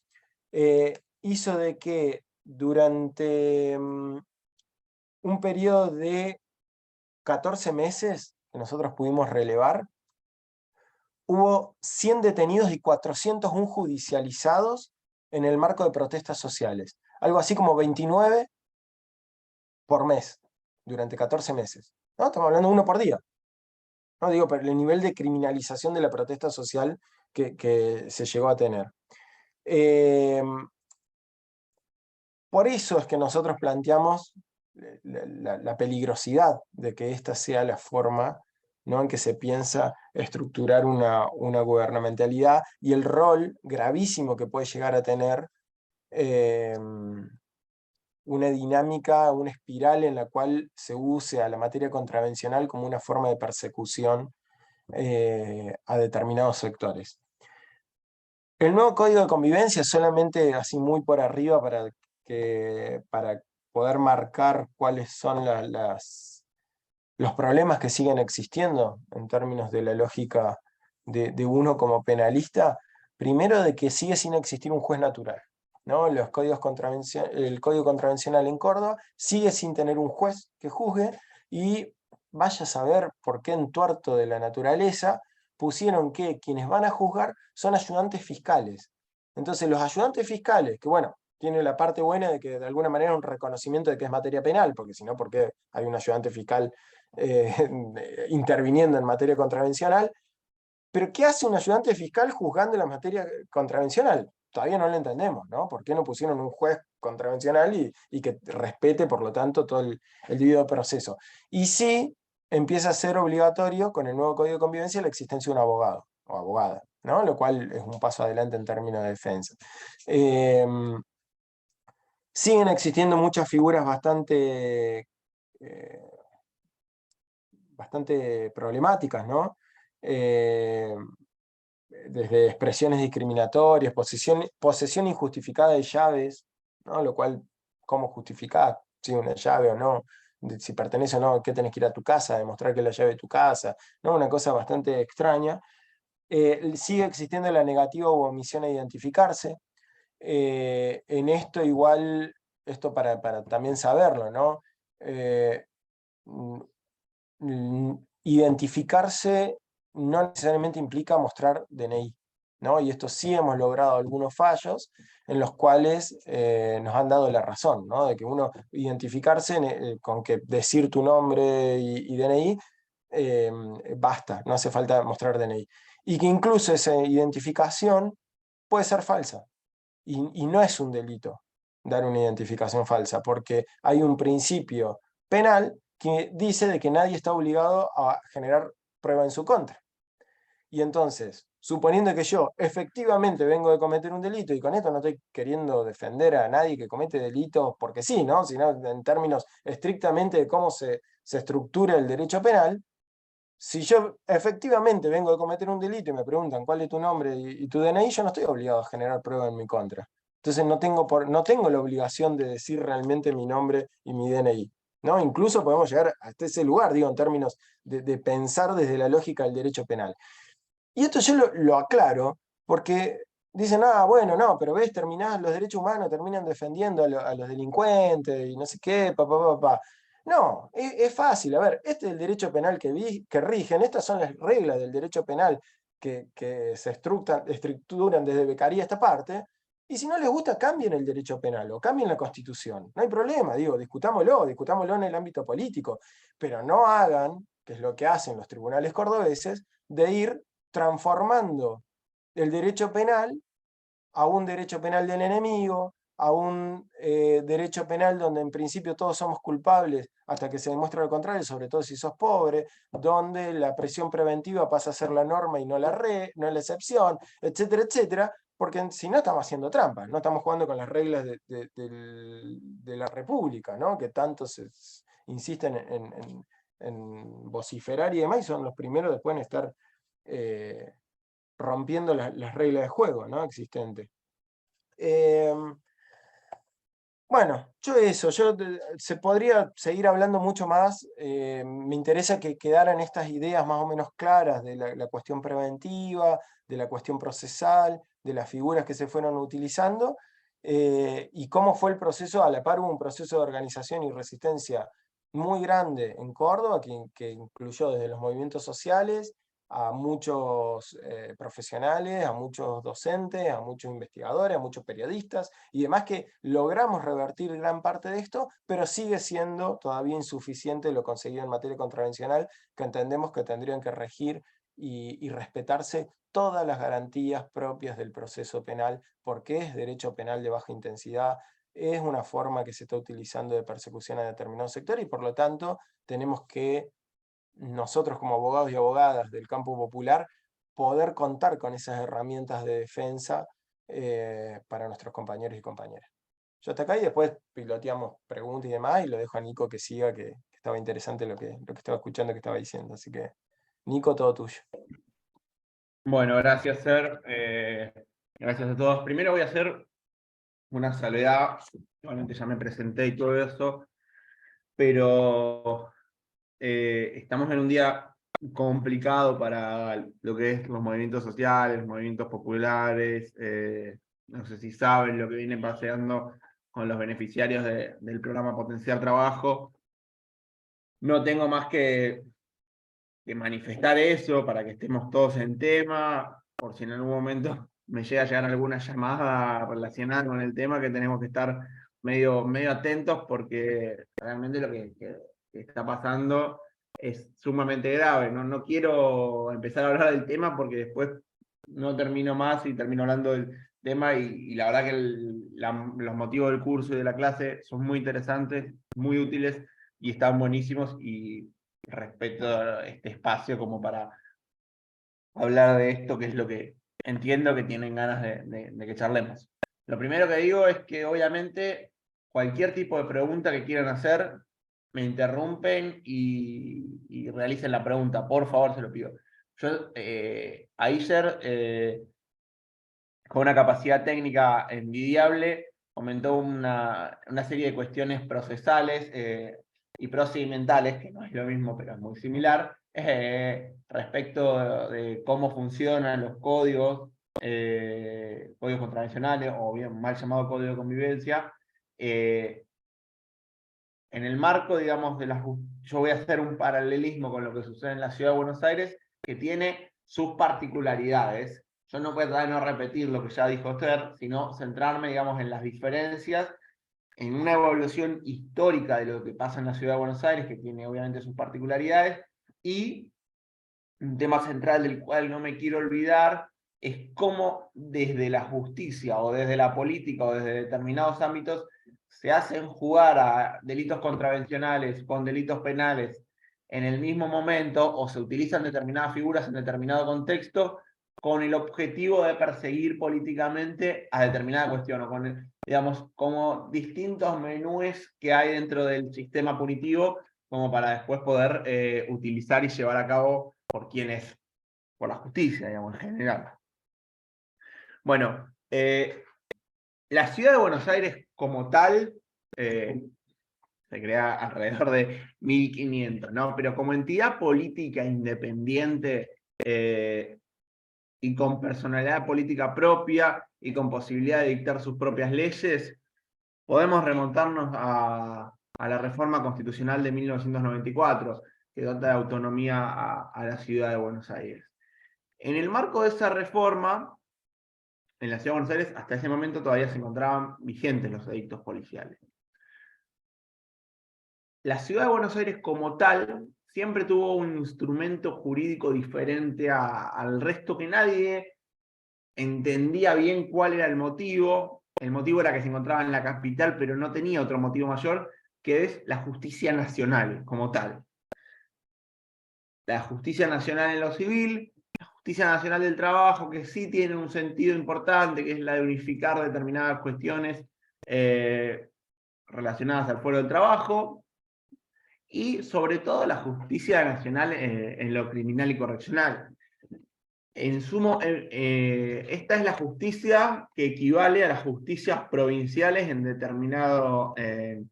hizo de que durante un periodo de 14 meses que nosotros pudimos relevar, hubo 100 detenidos y 401 judicializados en el marco de protestas sociales. Algo así como 29 por mes, durante 14 meses. ¿No? Estamos hablando de uno por día. No digo, pero el nivel de criminalización de la protesta social que se llegó a tener. Por eso es que nosotros planteamos la peligrosidad de que esta sea la forma, ¿no?, en que se piensa estructurar una gubernamentalidad y el rol gravísimo que puede llegar a tener una dinámica, una espiral en la cual se use a la materia contravencional como una forma de persecución a determinados sectores. El nuevo Código de Convivencia, solamente así muy por arriba para poder marcar cuáles son los problemas que siguen existiendo en términos de la lógica de uno como penalista. Primero, de que sigue sin existir un juez natural, ¿no? El Código Contravencional en Córdoba sigue sin tener un juez que juzgue, y vaya a saber por qué en tuerto de la naturaleza pusieron que quienes van a juzgar son ayudantes fiscales. Entonces los ayudantes fiscales, que bueno, tiene la parte buena de que de alguna manera es un reconocimiento de que es materia penal, porque si no, ¿por qué hay un ayudante fiscal interviniendo en materia contravencional? Pero ¿qué hace un ayudante fiscal juzgando la materia contravencional? Todavía no lo entendemos, ¿no? ¿Por qué no pusieron un juez contravencional y que respete, por lo tanto, todo el debido proceso? Y sí empieza a ser obligatorio con el nuevo Código de Convivencia la existencia de un abogado o abogada, ¿no? Lo cual es un paso adelante en términos de defensa. Siguen existiendo muchas figuras bastante problemáticas, ¿no? Desde expresiones discriminatorias, posesión injustificada de llaves, ¿no? Lo cual, ¿cómo justificar si una llave o no? Si pertenece o no, ¿qué tenés que ir a tu casa? Demostrar que es la llave de tu casa, ¿no? Una cosa bastante extraña. Sigue existiendo la negativa u omisión a identificarse. En esto igual, esto para también saberlo, ¿no? Identificarse no necesariamente implica mostrar DNI, ¿no? Y esto sí hemos logrado algunos fallos en los cuales nos han dado la razón, ¿no? De que uno identificarse con que decir tu nombre y DNI basta, no hace falta mostrar DNI. Y que incluso esa identificación puede ser falsa. Y no es un delito dar una identificación falsa, porque hay un principio penal que dice de que nadie está obligado a generar prueba en su contra. Y entonces, suponiendo que yo efectivamente vengo de cometer un delito, y con esto no estoy queriendo defender a nadie que comete delitos porque sí, ¿no? Sino en términos estrictamente de cómo se estructura el derecho penal, si yo efectivamente vengo de cometer un delito y me preguntan cuál es tu nombre y tu DNI, yo no estoy obligado a generar prueba en mi contra. Entonces no tengo la obligación de decir realmente mi nombre y mi DNI, ¿no? Incluso podemos llegar hasta ese lugar, digo, en términos de pensar desde la lógica del derecho penal. Y esto yo lo aclaro porque dicen, bueno, no, pero ves, los derechos humanos terminan defendiendo a los delincuentes y no sé qué, papá. No, es fácil. A ver, este es el derecho penal que rigen, estas son las reglas del derecho penal que se estructuran desde Beccaria esta parte, y si no les gusta, cambien el derecho penal o cambien la Constitución. No hay problema, digo, discutámoslo en el ámbito político, pero no hagan, que es lo que hacen los tribunales cordobeses, de ir transformando el derecho penal a un derecho penal del enemigo, a un derecho penal donde en principio todos somos culpables hasta que se demuestre lo contrario, sobre todo si sos pobre, donde la presión preventiva pasa a ser la norma y no la excepción, etcétera, etcétera, porque si no estamos haciendo trampas, no estamos jugando con las reglas de la República, ¿no? Que tanto insisten en vociferar y demás, y son los primeros después en estar rompiendo las reglas de juego, ¿no?, existentes. Bueno, se podría seguir hablando mucho más. Me interesa que quedaran estas ideas más o menos claras de la cuestión preventiva, de la cuestión procesal, de las figuras que se fueron utilizando, y cómo fue el proceso. A la par hubo un proceso de organización y resistencia muy grande en Córdoba, que incluyó desde los movimientos sociales a muchos profesionales, a muchos docentes, a muchos investigadores, a muchos periodistas y demás, que logramos revertir gran parte de esto, pero sigue siendo todavía insuficiente lo conseguido en materia contravencional, que entendemos que tendrían que regir y respetarse todas las garantías propias del proceso penal, porque es derecho penal de baja intensidad, es una forma que se está utilizando de persecución a determinados sectores y por lo tanto tenemos que nosotros como abogados y abogadas del campo popular poder contar con esas herramientas de defensa para nuestros compañeros y compañeras. Yo hasta acá y después piloteamos preguntas y demás y lo dejo a Nico que siga, que estaba interesante lo que estaba escuchando, que estaba diciendo. Así que, Nico, todo tuyo. Bueno, gracias, Ser. Gracias a todos. Primero voy a hacer una salvedad. Igualmente ya me presenté y todo eso, pero estamos en un día complicado para lo que es los movimientos sociales, movimientos populares. No sé si saben lo que viene paseando con los beneficiarios del programa Potenciar Trabajo. No tengo más que manifestar eso para que estemos todos en tema, por si en algún momento me llega a llegar alguna llamada relacionada con el tema, que tenemos que estar medio atentos, porque realmente lo que está pasando es sumamente grave. No quiero empezar a hablar del tema porque después no termino más y termino hablando del tema, y la verdad que los motivos del curso y de la clase son muy interesantes, muy útiles y están buenísimos, y respeto este espacio como para hablar de esto, que es lo que entiendo que tienen ganas de que charlemos. Lo primero que digo es que obviamente cualquier tipo de pregunta que quieran hacer, me interrumpen y realicen la pregunta, por favor, se lo pido. Yo, Aiser, con una capacidad técnica envidiable, comentó una serie de cuestiones procesales y procedimentales, que no es lo mismo, pero es muy similar, respecto de cómo funcionan los códigos contravencionales, o bien mal llamado código de convivencia. En el marco, digamos, yo voy a hacer un paralelismo con lo que sucede en la Ciudad de Buenos Aires, que tiene sus particularidades. Yo no voy a tratar de no repetir lo que ya dijo Esther, sino centrarme, digamos, en las diferencias, en una evolución histórica de lo que pasa en la Ciudad de Buenos Aires, que tiene obviamente sus particularidades, y un tema central del cual no me quiero olvidar es cómo desde la justicia o desde la política o desde determinados ámbitos se hacen jugar a delitos contravencionales con delitos penales en el mismo momento, o se utilizan determinadas figuras en determinado contexto con el objetivo de perseguir políticamente a determinada cuestión, o con, digamos, como distintos menúes que hay dentro del sistema punitivo, como para después poder utilizar y llevar a cabo por quienes, por la justicia, digamos, en general. Bueno, la Ciudad de Buenos Aires como tal se crea alrededor de 1500, ¿no? Pero como entidad política independiente y con personalidad política propia y con posibilidad de dictar sus propias leyes, podemos remontarnos a la reforma constitucional de 1994, que dota de autonomía a la Ciudad de Buenos Aires. En el marco de esa reforma, en la Ciudad de Buenos Aires, hasta ese momento todavía se encontraban vigentes los edictos policiales. La Ciudad de Buenos Aires como tal siempre tuvo un instrumento jurídico diferente al resto, que nadie entendía bien cuál era el motivo. El motivo era que se encontraba en la capital, pero no tenía otro motivo mayor, que es la justicia nacional como tal. La justicia nacional en lo civil, la justicia nacional del trabajo, que sí tiene un sentido importante, que es la de unificar determinadas cuestiones relacionadas al fuero del trabajo, y sobre todo la justicia nacional en lo criminal y correccional. esta es la justicia que equivale a las justicias provinciales en determinado, en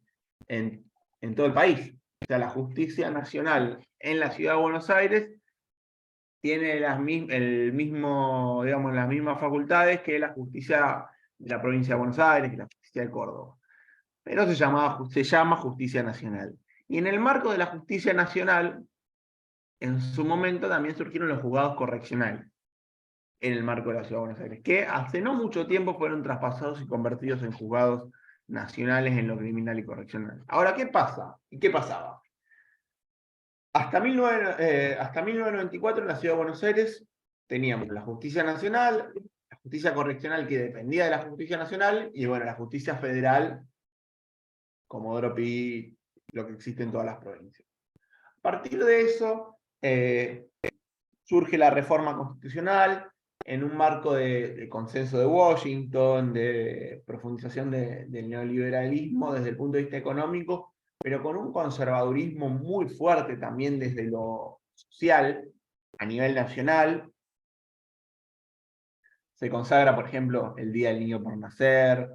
todo el país. O sea, la justicia nacional en la ciudad de Buenos Aires tiene digamos, las mismas facultades que la justicia de la provincia de Buenos Aires, que la justicia de Córdoba. Pero se llama justicia nacional. Y en el marco de la justicia nacional, en su momento también surgieron los juzgados correccionales en el marco de la ciudad de Buenos Aires, que hace no mucho tiempo fueron traspasados y convertidos en juzgados nacionales en lo criminal y correccional. Ahora, ¿qué pasa? ¿Y qué pasaba? Hasta 1994 en la ciudad de Buenos Aires teníamos la justicia nacional, la justicia correccional que dependía de la justicia nacional, y bueno, la justicia federal, Comodoro Pi, lo que existe en todas las provincias. A partir de eso, surge la reforma constitucional, en un marco de consenso de Washington, de profundización del neoliberalismo desde el punto de vista económico, pero con un conservadurismo muy fuerte también desde lo social, a nivel nacional. Se consagra, por ejemplo, el Día del Niño por Nacer.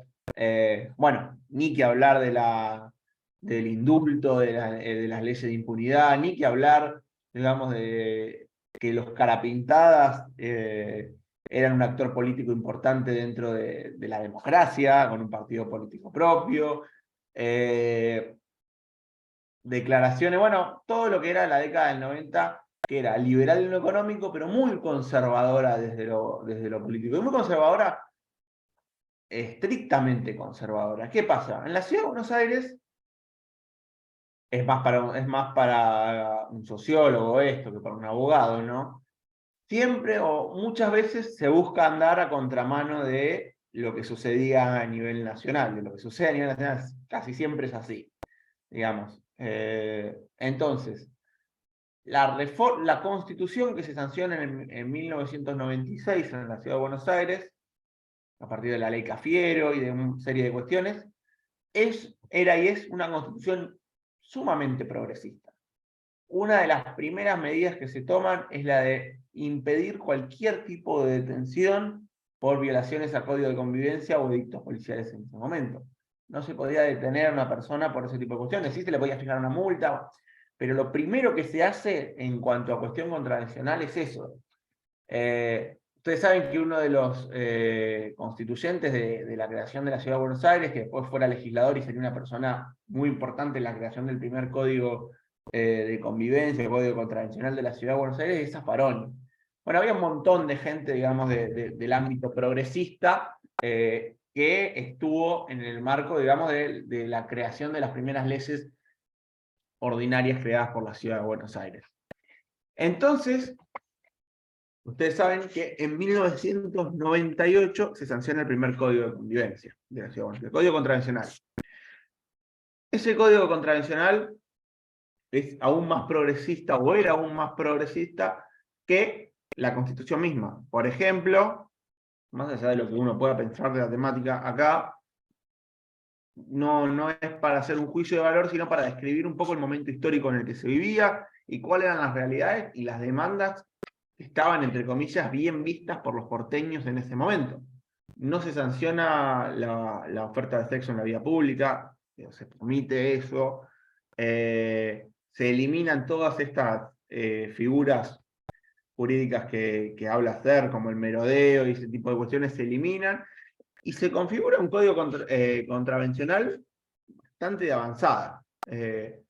Bueno, ni que hablar del indulto, de las leyes de impunidad, ni que hablar, digamos, de que los carapintadas eran un actor político importante dentro de la democracia, con un partido político propio. Declaraciones, bueno, todo lo que era la década del 90, que era liberal en lo económico, pero muy conservadora desde lo político. Y muy conservadora, estrictamente conservadora. ¿Qué pasa? En la ciudad de Buenos Aires es más para un sociólogo esto que para un abogado, ¿no? Siempre o muchas veces se busca andar a contramano de lo que sucedía a nivel nacional. De lo que sucede a nivel nacional casi siempre es así, digamos. Entonces, la constitución que se sanciona en 1996 en la ciudad de Buenos Aires, a partir de la ley Cafiero y de una serie de cuestiones, era y es una constitución sumamente progresista. Una de las primeras medidas que se toman es la de impedir cualquier tipo de detención por violaciones al código de convivencia o edictos policiales en ese momento. No se podía detener a una persona por ese tipo de cuestiones, sí se le podía fijar una multa, pero lo primero que se hace en cuanto a cuestión contravencional es eso. Ustedes saben que uno de los constituyentes de la creación de la Ciudad de Buenos Aires, que después fuera legislador y sería una persona muy importante en la creación del primer código de convivencia, el código contravencional de la Ciudad de Buenos Aires, es Zaffaroni. Bueno, había un montón de gente, digamos, del ámbito progresista que estuvo en el marco, digamos, de la creación de las primeras leyes ordinarias creadas por la Ciudad de Buenos Aires. Entonces, ustedes saben que en 1998 se sanciona el primer código de convivencia de la Ciudad de Buenos Aires, el código contravencional. Ese código contravencional es aún más progresista, o era aún más progresista, que la Constitución misma. Por ejemplo, más allá de lo que uno pueda pensar de la temática acá, no es para hacer un juicio de valor, sino para describir un poco el momento histórico en el que se vivía y cuáles eran las realidades y las demandas que estaban, entre comillas, bien vistas por los porteños en ese momento. No se sanciona la oferta de sexo en la vía pública, se permite eso, se eliminan todas estas figuras jurídicas que habla hacer, como el merodeo y ese tipo de cuestiones, se eliminan, y se configura un código contravencional bastante de avanzada. Se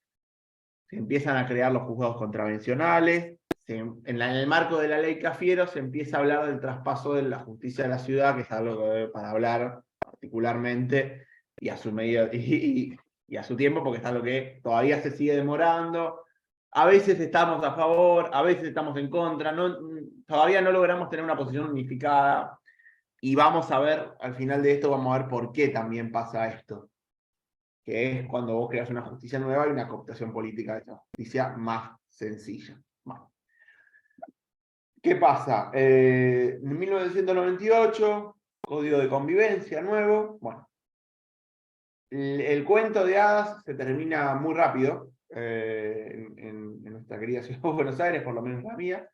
empiezan a crear los juzgados contravencionales, en el marco de la ley Cafiero se empieza a hablar del traspaso de la justicia de la ciudad, que es algo que para hablar particularmente y a su medida y a su tiempo, porque es algo que todavía se sigue demorando. A veces estamos a favor, a veces estamos en contra, todavía no logramos tener una posición unificada. Y vamos a ver, al final de esto, vamos a ver por qué también pasa esto. Que es cuando vos creas una justicia nueva y una cooptación política de esa justicia más sencilla. Bueno. ¿Qué pasa? En 1998, Código de Convivencia nuevo. Bueno, el cuento de hadas se termina muy rápido en nuestra querida ciudad de Buenos Aires, por lo menos la mía.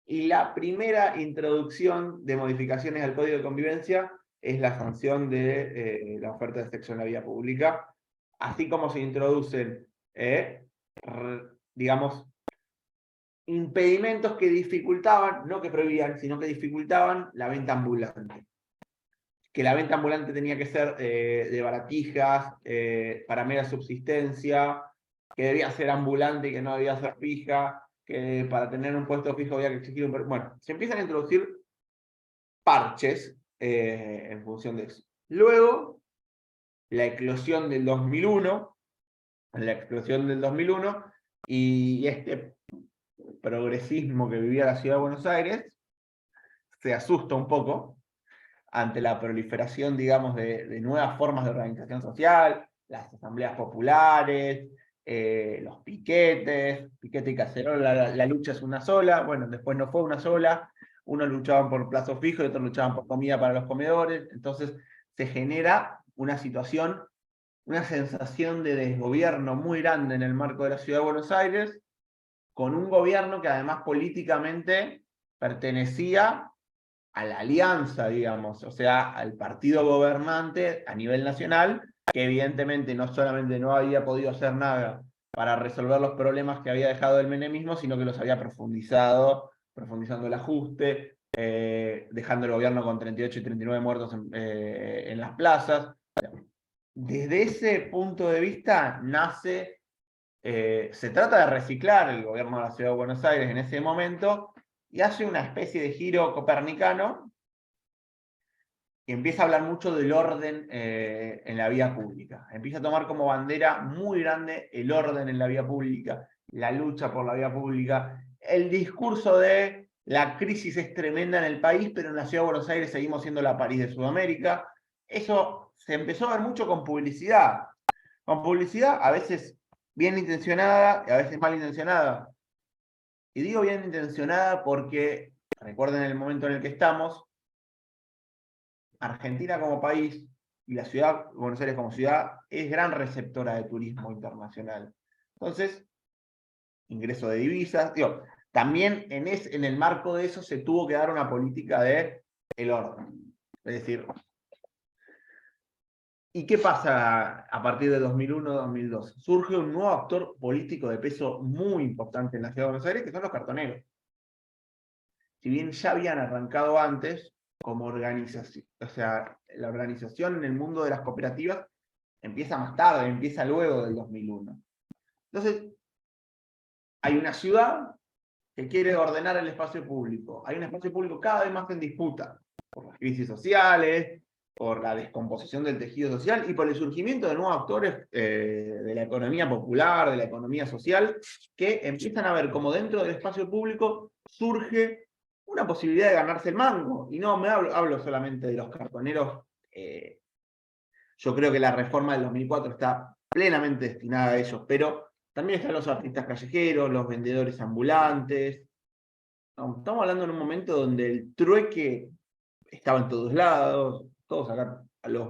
Y la primera introducción de modificaciones al Código de Convivencia es la sanción de la oferta de sexo en la vía pública, así como se introducen, digamos, impedimentos que dificultaban, no que prohibían, sino que dificultaban la venta ambulante. Que la venta ambulante tenía que ser de baratijas, para mera subsistencia, que debía ser ambulante y que no debía ser fija, que para tener un puesto fijo había que exigir un... Bueno, se empiezan a introducir parches en función de eso. Luego, la eclosión del 2001, y este progresismo que vivía la ciudad de Buenos Aires, se asusta un poco ante la proliferación, digamos, de nuevas formas de organización social, las asambleas populares, los piquetes, piquete y cacerola, la lucha es una sola, bueno, después no fue una sola, unos luchaban por plazo fijo y otros luchaban por comida para los comedores, entonces se genera una situación, una sensación de desgobierno muy grande en el marco de la ciudad de Buenos Aires, con un gobierno que además políticamente pertenecía a la alianza, digamos, o sea, al partido gobernante a nivel nacional, que evidentemente no solamente no había podido hacer nada para resolver los problemas que había dejado el menemismo, sino que los había profundizando el ajuste, dejando el gobierno con 38 y 39 muertos en las plazas. Desde ese punto de vista nace, se trata de reciclar el gobierno de la Ciudad de Buenos Aires en ese momento, y hace una especie de giro copernicano y empieza a hablar mucho del orden en la vía pública. Empieza a tomar como bandera muy grande el orden en la vía pública, la lucha por la vía pública, el discurso de la crisis es tremenda en el país, pero en la Ciudad de Buenos Aires seguimos siendo la París de Sudamérica. Eso se empezó a ver mucho con publicidad. Con publicidad a veces bien intencionada y a veces mal intencionada. Y digo bien intencionada porque, recuerden el momento en el que estamos, Argentina como país y la ciudad de Buenos Aires como ciudad es gran receptora de turismo internacional. Entonces, ingreso de divisas, digo, también en el marco de eso se tuvo que dar una política de el orden. Es decir, ¿y qué pasa a partir de 2001-2002? Surge un nuevo actor político de peso muy importante en la ciudad de Buenos Aires, que son los cartoneros. Si bien ya habían arrancado antes como organización, o sea, la organización en el mundo de las cooperativas empieza más tarde, empieza luego del 2001. Entonces, hay una ciudad que quiere ordenar el espacio público. Hay un espacio público cada vez más en disputa, por las crisis sociales, por la descomposición del tejido social y por el surgimiento de nuevos actores de la economía popular, de la economía social, que empiezan a ver cómo dentro del espacio público surge una posibilidad de ganarse el mango. Y no me hablo solamente de los cartoneros. Yo creo que la reforma del 2004 está plenamente destinada a ellos, pero también están los artistas callejeros, los vendedores ambulantes. Estamos hablando en un momento donde el trueque estaba en todos lados, todos acá, a los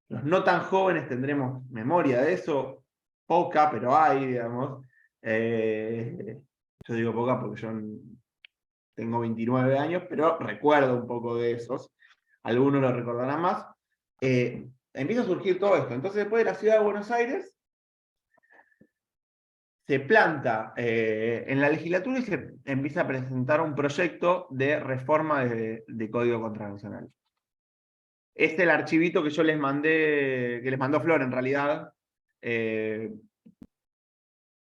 no tan jóvenes tendremos memoria de eso, poca, pero hay, digamos. Yo digo poca porque yo tengo 29 años, pero recuerdo un poco de esos. Algunos lo recordarán más. Empieza a surgir todo esto. Entonces, después de la ciudad de Buenos Aires, se planta en la legislatura y se empieza a presentar un proyecto de reforma de Código Contravencional. Este es el archivito que yo les mandé, que les mandó Flor en realidad.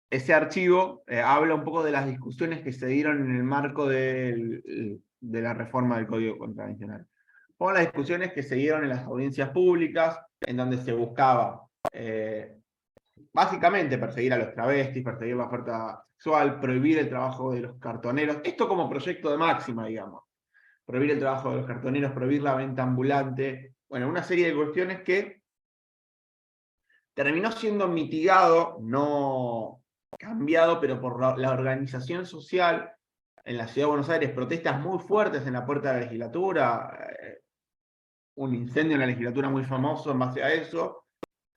Ese archivo habla un poco de las discusiones que se dieron en el marco de la reforma del Código Contravencional. Fueron las discusiones que se dieron en las audiencias públicas, en donde se buscaba básicamente perseguir a los travestis, perseguir la oferta sexual, prohibir el trabajo de los cartoneros, esto como proyecto de máxima, digamos. Prohibir el trabajo de los cartoneros, prohibir la venta ambulante, bueno, una serie de cuestiones que terminó siendo mitigado, no cambiado, pero por la organización social en la Ciudad de Buenos Aires, protestas muy fuertes en la puerta de la legislatura, un incendio en la legislatura muy famoso en base a eso,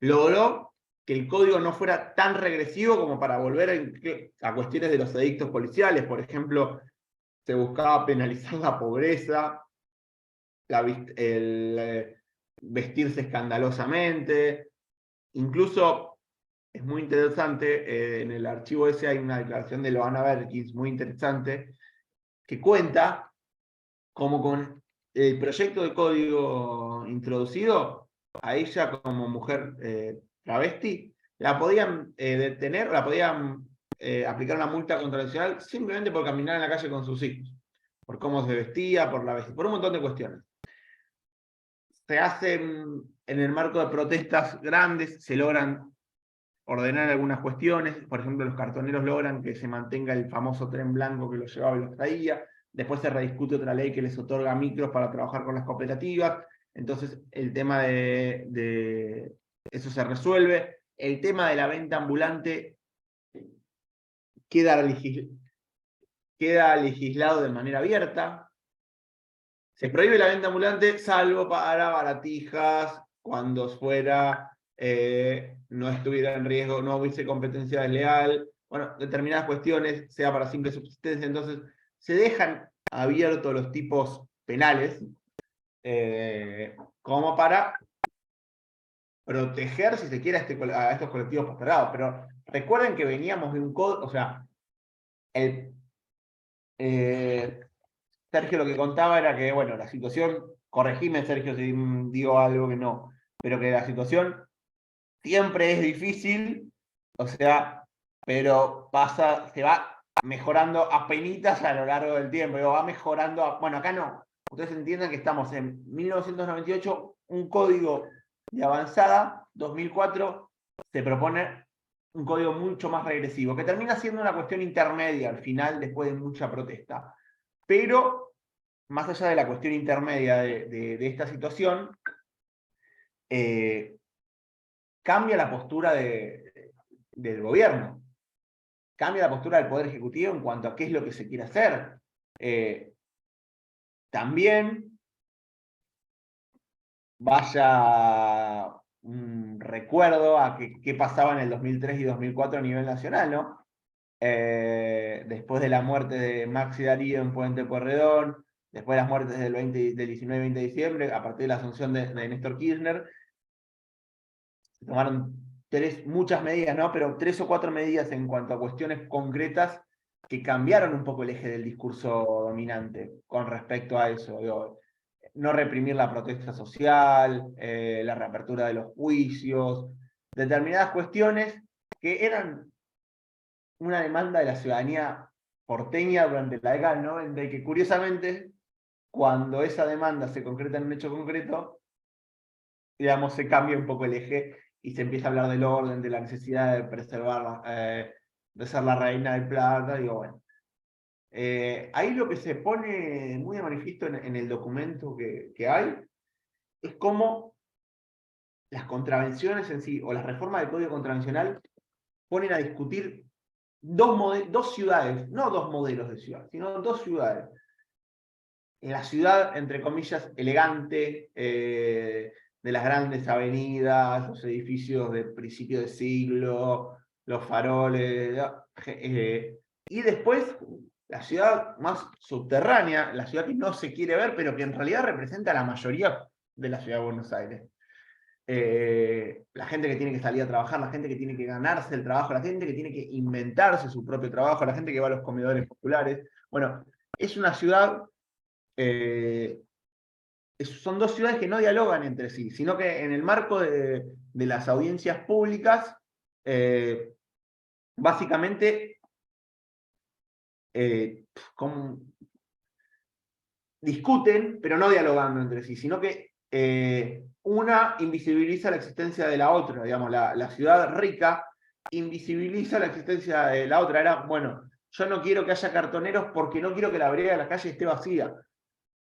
logró que el código no fuera tan regresivo como para volver a cuestiones de los edictos policiales. Por ejemplo, se buscaba penalizar la pobreza, vestirse escandalosamente. Incluso es muy interesante, en el archivo ese hay una declaración de Loana Berkins muy interesante, que cuenta cómo con el proyecto de código introducido, a ella como mujer travesti, la podían detener, o la podían aplicar una multa contravencional simplemente por caminar en la calle con sus hijos, por cómo se vestía, por un montón de cuestiones. Se hacen en el marco de protestas grandes, se logran ordenar algunas cuestiones. Por ejemplo, los cartoneros logran que se mantenga el famoso tren blanco que los llevaba y los traía. Después se rediscute otra ley que les otorga micros para trabajar con las cooperativas. Entonces el tema de eso se resuelve. El tema de la venta ambulante queda legislado de manera abierta. Se prohíbe la venta ambulante salvo para baratijas, cuando fuera no estuviera en riesgo, no hubiese competencia desleal, bueno, determinadas cuestiones, sea para simple subsistencia. Entonces se dejan abiertos los tipos penales como para proteger, si se quiere, a estos colectivos postergados. Pero recuerden que veníamos de un código, o sea, Sergio lo que contaba era que, bueno, la situación, corregime Sergio si digo algo que no, pero que la situación siempre es difícil, o sea, pero se va mejorando apenitas a lo largo del tiempo, va mejorando, bueno, acá no, ustedes entiendan que estamos en 1998, un código de avanzada, 2004, se propone un código mucho más regresivo, que termina siendo una cuestión intermedia al final, después de mucha protesta. Pero, más allá de la cuestión intermedia de esta situación, cambia la postura del gobierno, cambia la postura del Poder Ejecutivo en cuanto a qué es lo que se quiere hacer. También vaya un recuerdo a qué pasaba en el 2003 y 2004 a nivel nacional, ¿no? Después de la muerte de Maxi Darío en Puente Pueyrredón, después de las muertes del 19 y 20 de diciembre, a partir de la asunción de Néstor Kirchner, se tomaron muchas medidas, ¿no? Pero 3 o 4 medidas en cuanto a cuestiones concretas que cambiaron un poco el eje del discurso dominante con respecto a eso. Digo, no reprimir la protesta social, la reapertura de los juicios, determinadas cuestiones que eran una demanda de la ciudadanía porteña durante la década del 90, y que curiosamente, cuando esa demanda se concreta en un hecho concreto, digamos, se cambia un poco el eje y se empieza a hablar del orden, de la necesidad de preservar, de ser la reina del plata. Digo, bueno. Ahí lo que se pone muy de manifiesto en el documento que hay es cómo las contravenciones en sí, o las reformas del Código Contravencional, ponen a discutir dos ciudades, no dos modelos de ciudad, sino dos ciudades. En la ciudad, entre comillas, elegante, de las grandes avenidas, los edificios de principio de siglo, los faroles, y después la ciudad más subterránea, la ciudad que no se quiere ver, pero que en realidad representa a la mayoría de la ciudad de Buenos Aires. La gente que tiene que salir a trabajar, la gente que tiene que ganarse el trabajo, la gente que tiene que inventarse su propio trabajo, la gente que va a los comedores populares. Bueno, es una ciudad, son dos ciudades que no dialogan entre sí, sino que en el marco de las audiencias públicas, básicamente discuten, pero no dialogando entre sí, sino que una invisibiliza la existencia de la otra. Digamos, la ciudad rica invisibiliza la existencia de la otra. Era, bueno, yo no quiero que haya cartoneros porque no quiero que la vereda de la calle esté vacía.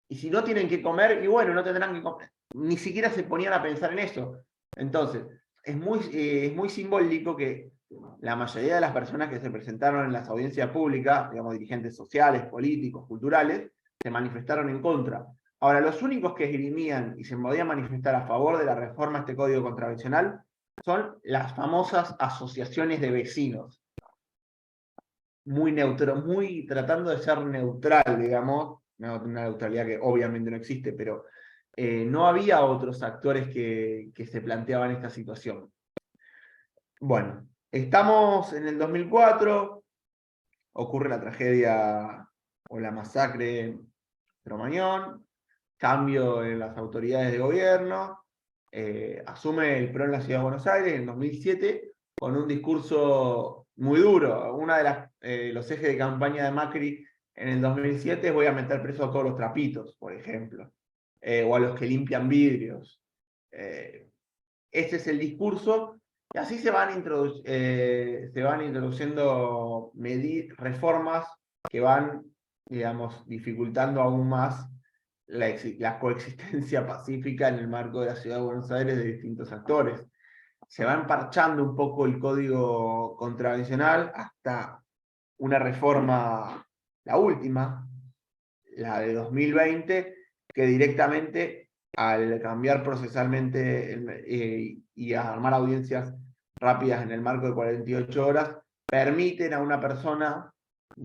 Y si no tienen que comer, y bueno, no tendrán que comer. Ni siquiera se ponían a pensar en eso. Entonces, es muy simbólico que la mayoría de las personas que se presentaron en las audiencias públicas, digamos, dirigentes sociales, políticos, culturales, se manifestaron en contra. Ahora, los únicos que esgrimían y se podían manifestar a favor de la reforma a este código contravencional son las famosas asociaciones de vecinos. muy neutro, muy tratando de ser neutral, digamos, una neutralidad que obviamente no existe, pero no había otros actores que se planteaban esta situación. Bueno, estamos en el 2004, ocurre la tragedia o la masacre en Cromañón, cambio en las autoridades de gobierno, asume el PRO en la Ciudad de Buenos Aires en 2007 con un discurso muy duro. Uno de los ejes de campaña de Macri en el 2007 es: voy a meter preso a todos los trapitos, por ejemplo, o a los que limpian vidrios. Ese es el discurso, y así se van introduciendo reformas que van, digamos, dificultando aún más la coexistencia pacífica en el marco de la Ciudad de Buenos Aires de distintos actores. Se va emparchando un poco el código contravencional hasta una reforma, la última, la de 2020, que directamente, al cambiar procesalmente y a armar audiencias rápidas en el marco de 48 horas, permiten a una persona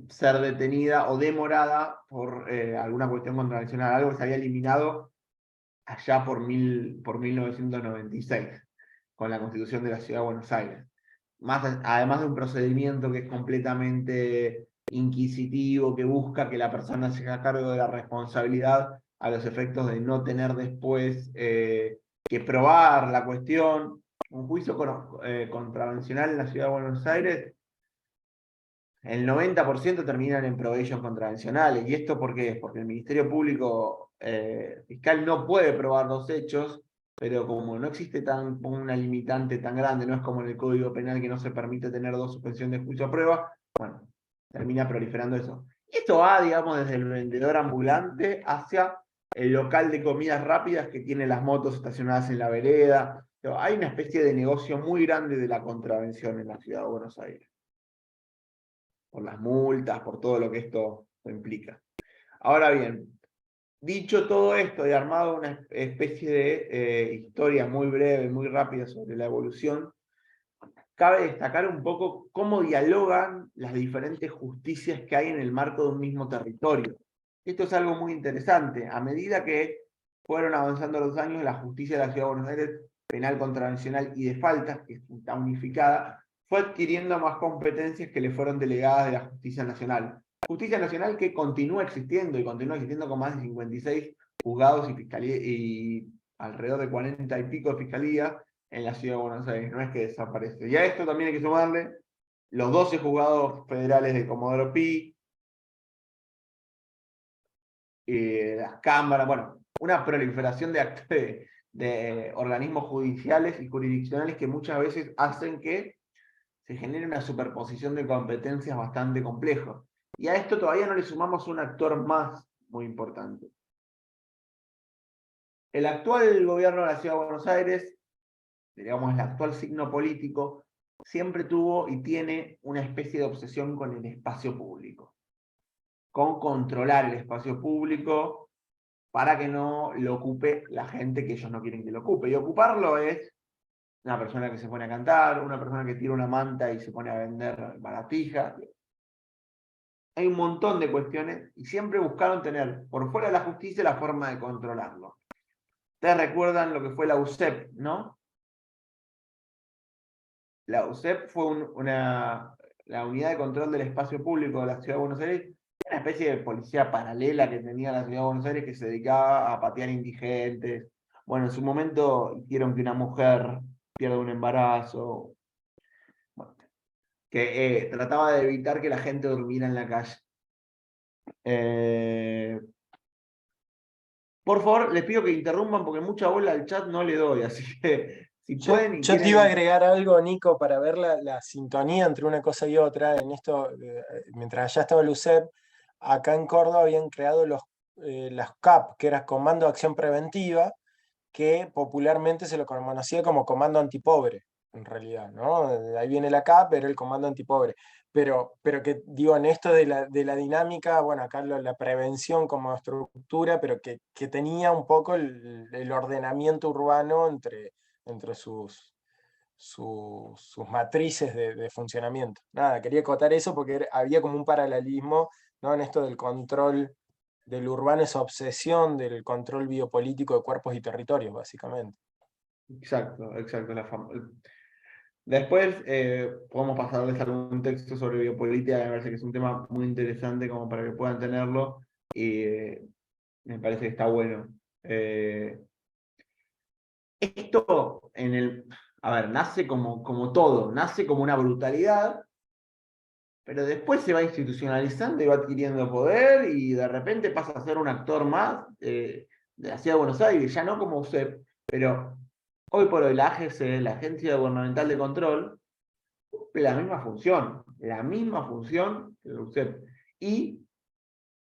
ser detenida o demorada por alguna cuestión contravencional, algo que se había eliminado allá por 1996, con la Constitución de la Ciudad de Buenos Aires. Además de un procedimiento que es completamente inquisitivo, que busca que la persona se haga cargo de la responsabilidad a los efectos de no tener después que probar la cuestión. Un juicio contravencional en la Ciudad de Buenos Aires, el 90% terminan en probation contravencionales. ¿Y esto por qué? Porque el Ministerio Público Fiscal no puede probar los hechos, pero como no existe una limitante tan grande, no es como en el Código Penal que no se permite tener 2 suspensiones de juicio a prueba, bueno, termina proliferando eso. Y esto va, digamos, desde el vendedor ambulante hacia el local de comidas rápidas que tiene las motos estacionadas en la vereda. Pero hay una especie de negocio muy grande de la contravención en la Ciudad de Buenos Aires, por las multas, por todo lo que esto implica. Ahora bien, dicho todo esto y armado una especie de historia muy breve, muy rápida sobre la evolución, cabe destacar un poco cómo dialogan las diferentes justicias que hay en el marco de un mismo territorio. Esto es algo muy interesante. A medida que fueron avanzando los años, la justicia de la Ciudad de Buenos Aires, penal, contravencional y de faltas, que está unificada, fue adquiriendo más competencias que le fueron delegadas de la Justicia Nacional. Justicia Nacional que continúa existiendo, y continúa existiendo con más de 56 juzgados y fiscalía, y alrededor de 40 y pico de fiscalías en la Ciudad de Buenos Aires, no es que desaparece. Y a esto también hay que sumarle los 12 juzgados federales de Comodoro Pi, las cámaras, bueno, una proliferación de organismos judiciales y jurisdiccionales que muchas veces hacen que se genere una superposición de competencias bastante compleja. Y a esto todavía no le sumamos un actor más muy importante. El actual gobierno de la Ciudad de Buenos Aires, digamos el actual signo político, siempre tuvo y tiene una especie de obsesión con el espacio público, con controlar el espacio público para que no lo ocupe la gente que ellos no quieren que lo ocupe. Y ocuparlo es una persona que se pone a cantar, una persona que tira una manta y se pone a vender baratijas. Hay un montón de cuestiones y siempre buscaron tener por fuera de la justicia la forma de controlarlo. Ustedes recuerdan lo que fue la UCEP, ¿no? La UCEP fue la unidad de control del espacio público de la Ciudad de Buenos Aires, una especie de policía paralela que tenía la Ciudad de Buenos Aires que se dedicaba a patear indigentes. Bueno, en su momento hicieron que una mujer pierda un embarazo, bueno, que trataba de evitar que la gente durmiera en la calle. Por favor, les pido que interrumpan porque mucha bola al chat no le doy, así que si pueden y Yo te iba a quieren... agregar algo, Nico, para ver la sintonía entre una cosa y otra. En esto, mientras allá estaba el UCEP, acá en Córdoba habían creado las CAP, que era Comando de Acción Preventiva, que popularmente se lo conocía como Comando Antipobre, en realidad, ¿no? De ahí viene la CAP, era el Comando Antipobre. Pero que digo, en esto de la dinámica, bueno, acá la prevención como estructura, pero que tenía un poco el ordenamiento urbano entre sus matrices de funcionamiento. Nada, quería acotar eso porque había como un paralelismo, ¿no? En esto del control del urbano, esa obsesión del control biopolítico de cuerpos y territorios, básicamente. Exacto. Después podemos pasarles algún texto sobre biopolítica, que me parece que es un tema muy interesante como para que puedan tenerlo, y me parece que está bueno. Esto nace como todo, nace como una brutalidad, pero después se va institucionalizando y va adquiriendo poder y de repente pasa a ser un actor más de la Ciudad de Buenos Aires, ya no como UCEP, pero hoy por hoy la AGC, la Agencia Gubernamental de Control, cumple la misma función que el UCEP, y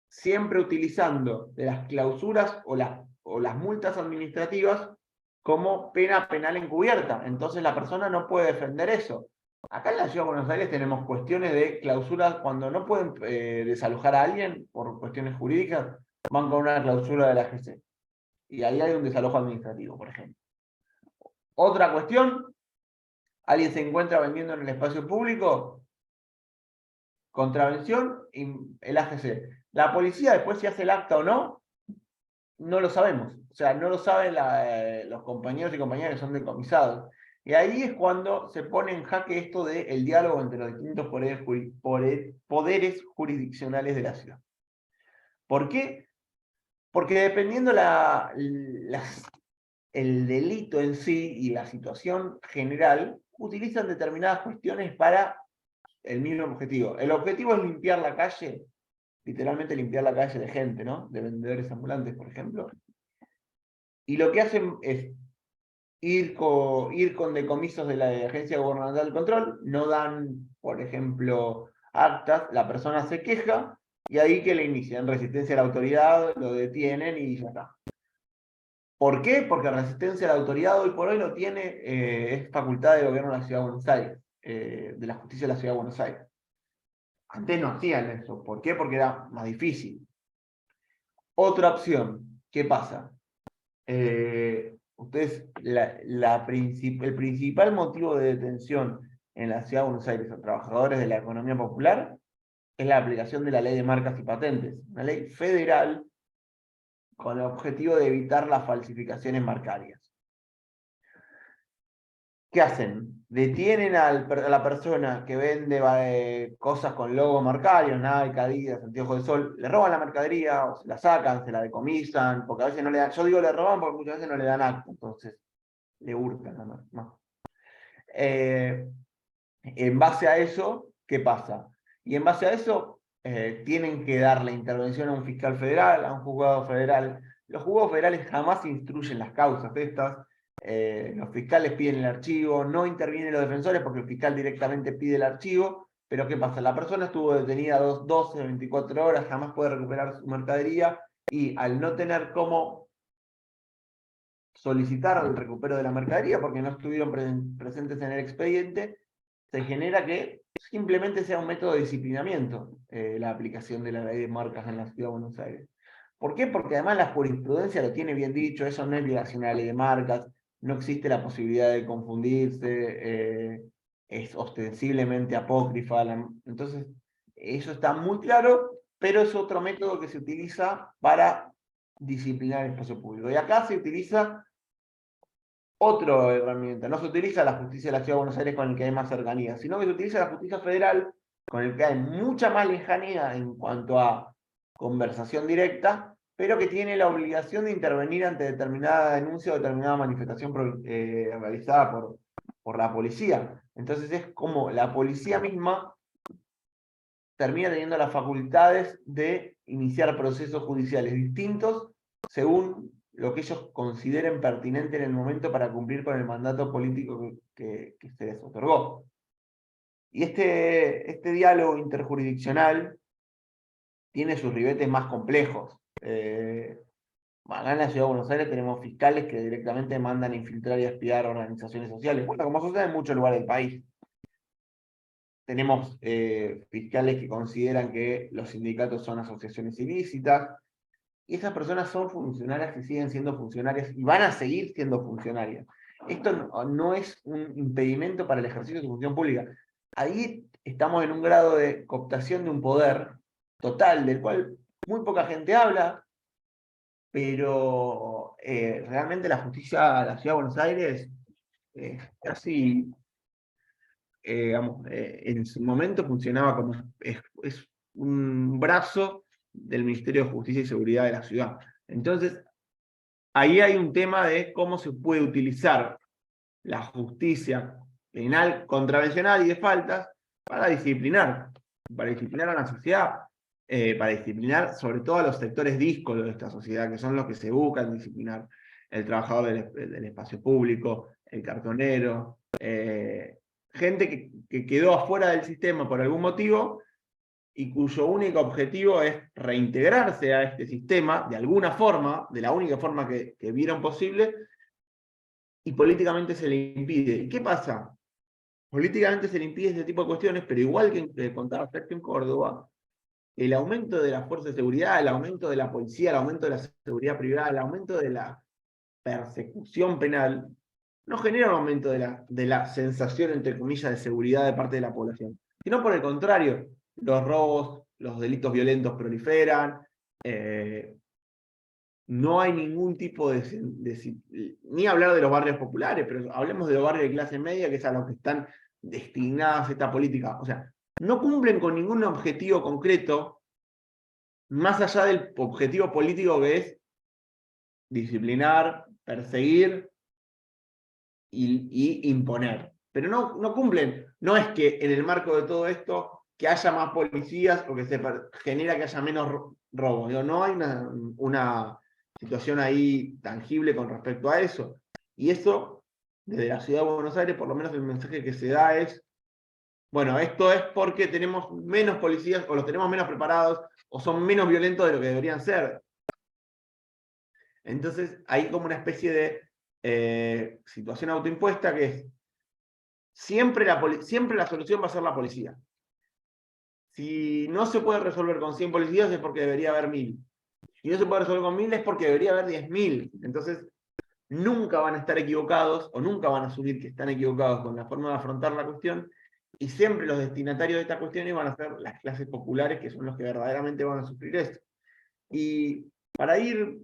siempre utilizando de las clausuras o las multas administrativas como pena penal encubierta. Entonces la persona no puede defender eso. Acá en la Ciudad de Buenos Aires tenemos cuestiones de clausuras, cuando no pueden desalojar a alguien por cuestiones jurídicas, van con una clausura de la AGC. Y ahí hay un desalojo administrativo, por ejemplo. Otra cuestión, alguien se encuentra vendiendo en el espacio público, contravención, y el AGC. La policía después si hace el acta o no, no lo sabemos. O sea, no lo saben los compañeros y compañeras que son decomisados. Y ahí es cuando se pone en jaque esto del diálogo entre los distintos poderes jurisdiccionales de la ciudad. ¿Por qué? Porque dependiendo el delito en sí y la situación general, utilizan determinadas cuestiones para el mismo objetivo. El objetivo es limpiar la calle, literalmente limpiar la calle de gente, ¿no? De vendedores ambulantes, por ejemplo. Y lo que hacen es ir con decomisos de la Agencia Gubernamental de Control, no dan, por ejemplo, actas, la persona se queja, y ahí que le inician resistencia a la autoridad, lo detienen y ya está. ¿Por qué? Porque resistencia a la autoridad hoy por hoy no tiene, es facultad del gobierno de la Ciudad de Buenos Aires, de la justicia de la Ciudad de Buenos Aires. Antes no hacían eso. ¿Por qué? Porque era más difícil. Otra opción, ¿qué pasa? El principal motivo de detención en la Ciudad de Buenos Aires a trabajadores de la economía popular es la aplicación de la ley de marcas y patentes, una ley federal con el objetivo de evitar las falsificaciones marcarias. ¿Qué hacen? Detienen a la persona que vende cosas con logos marcarios, Nike, Adidas, anteojos de sol, le roban la mercadería, o se la sacan, se la decomisan, porque a veces no le dan, yo digo le roban porque muchas veces no le dan acto, entonces le hurtan nada más. En base a eso, ¿qué pasa? Y en base a eso, tienen que dar la intervención a un fiscal federal, a un juzgado federal. Los juzgados federales jamás instruyen las causas de estas. Los fiscales piden el archivo, no intervienen los defensores porque el fiscal directamente pide el archivo, pero ¿qué pasa? La persona estuvo detenida 12, 24 horas, jamás puede recuperar su mercadería, y al no tener cómo solicitar el recupero de la mercadería porque no estuvieron presentes en el expediente, se genera que simplemente sea un método de disciplinamiento la aplicación de la ley de marcas en la Ciudad de Buenos Aires. ¿Por qué? Porque además la jurisprudencia lo tiene bien dicho, eso no es violación a la ley de marcas, no existe la posibilidad de confundirse, es ostensiblemente apócrifa, entonces eso está muy claro, pero es otro método que se utiliza para disciplinar el espacio público. Y acá se utiliza otra herramienta, no se utiliza la justicia de la Ciudad de Buenos Aires con el que hay más cercanía, sino que se utiliza la justicia federal con el que hay mucha más lejanía en cuanto a conversación directa, pero que tiene la obligación de intervenir ante determinada denuncia o determinada manifestación realizada por la policía. Entonces es como la policía misma termina teniendo las facultades de iniciar procesos judiciales distintos según lo que ellos consideren pertinente en el momento para cumplir con el mandato político que se les otorgó. Y este diálogo interjurisdiccional tiene sus ribetes más complejos. Acá en la Ciudad de Buenos Aires tenemos fiscales que directamente mandan infiltrar y espiar organizaciones sociales, bueno, como sucede en muchos lugares del país. Tenemos fiscales que consideran que los sindicatos son asociaciones ilícitas, y esas personas son funcionarias que siguen siendo funcionarias y van a seguir siendo funcionarias. esto no es un impedimento para el ejercicio de su función pública. Ahí estamos en un grado de cooptación de un poder total, del cual muy poca gente habla, pero realmente la justicia de la Ciudad de Buenos Aires casi, digamos, en su momento funcionaba como es un brazo del Ministerio de Justicia y Seguridad de la ciudad. Entonces, ahí hay un tema de cómo se puede utilizar la justicia penal contravencional y de faltas para disciplinar a la sociedad, para disciplinar sobre todo a los sectores díscolos de esta sociedad, que son los que se buscan disciplinar: el trabajador del espacio público, el cartonero, gente que quedó afuera del sistema por algún motivo y cuyo único objetivo es reintegrarse a este sistema de alguna forma, de la única forma que vieron posible, y políticamente se le impide. ¿Y qué pasa? Políticamente se le impide este tipo de cuestiones, pero igual que contaba Sergio en Córdoba, el aumento de la fuerza de seguridad, el aumento de la policía, el aumento de la seguridad privada, el aumento de la persecución penal, no genera un aumento de la sensación, entre comillas, de seguridad de parte de la población, sino por el contrario, los robos, los delitos violentos proliferan, no hay ningún tipo ni hablar de los barrios populares, pero hablemos de los barrios de clase media, que es a los que están destinadas esta política. O sea, no cumplen con ningún objetivo concreto, más allá del objetivo político que es disciplinar, perseguir y imponer. Pero no cumplen. No es que en el marco de todo esto que haya más policías o que se genera que haya menos robos. No hay una situación ahí tangible con respecto a eso. Y eso, desde la Ciudad de Buenos Aires, por lo menos el mensaje que se da es: bueno, esto es porque tenemos menos policías, o los tenemos menos preparados, o son menos violentos de lo que deberían ser. Entonces hay como una especie de situación autoimpuesta que es: siempre la solución va a ser la policía. Si no se puede resolver con 100 policías es porque debería haber 1000. Si no se puede resolver con 1000 es porque debería haber 10.000. Entonces, nunca van a estar equivocados, o nunca van a asumir que están equivocados con la forma de afrontar la cuestión, y siempre los destinatarios de estas cuestiones van a ser las clases populares, que son los que verdaderamente van a sufrir esto. Y para ir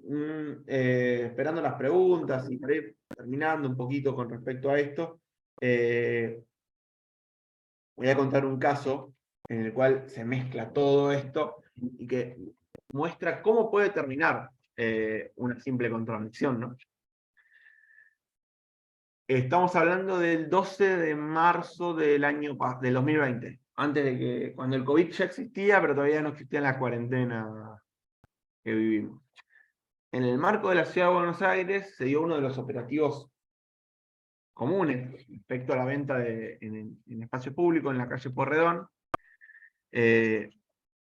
esperando las preguntas y para ir terminando un poquito con respecto a esto, voy a contar un caso en el cual se mezcla todo esto y que muestra cómo puede terminar una simple contradicción, ¿no? Estamos hablando del 12 de marzo del 2020, antes de que, cuando el COVID ya existía, pero todavía no existía la cuarentena que vivimos. En el marco de la Ciudad de Buenos Aires se dio uno de los operativos comunes respecto a la venta en espacio público en la calle Porredón.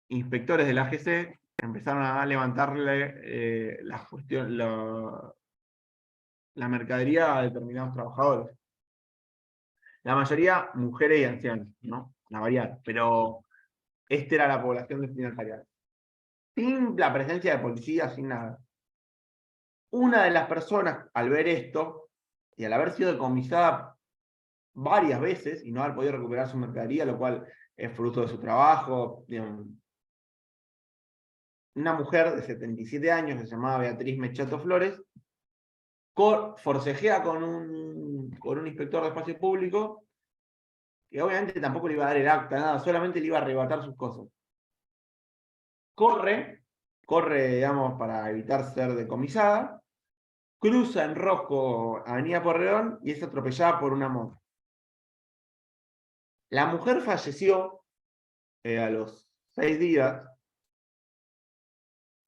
Inspectores del AGC empezaron a levantarle la mercadería a determinados trabajadores. La mayoría mujeres y ancianos, ¿no? La variar, pero esta era la población destinataria. Sin la presencia de policía, sin nada. Una de las personas, al ver esto, y al haber sido decomisada varias veces y no haber podido recuperar su mercadería, lo cual es fruto de su trabajo, digamos, una mujer de 77 años que se llamaba Beatriz Mechato Flores, forcejea con un inspector de espacio público, que obviamente tampoco le iba a dar el acta, nada, solamente le iba a arrebatar sus cosas. Corre, digamos, para evitar ser decomisada, cruza en rojo Avenida Porredón y es atropellada por una moto. La mujer falleció a los 6 días.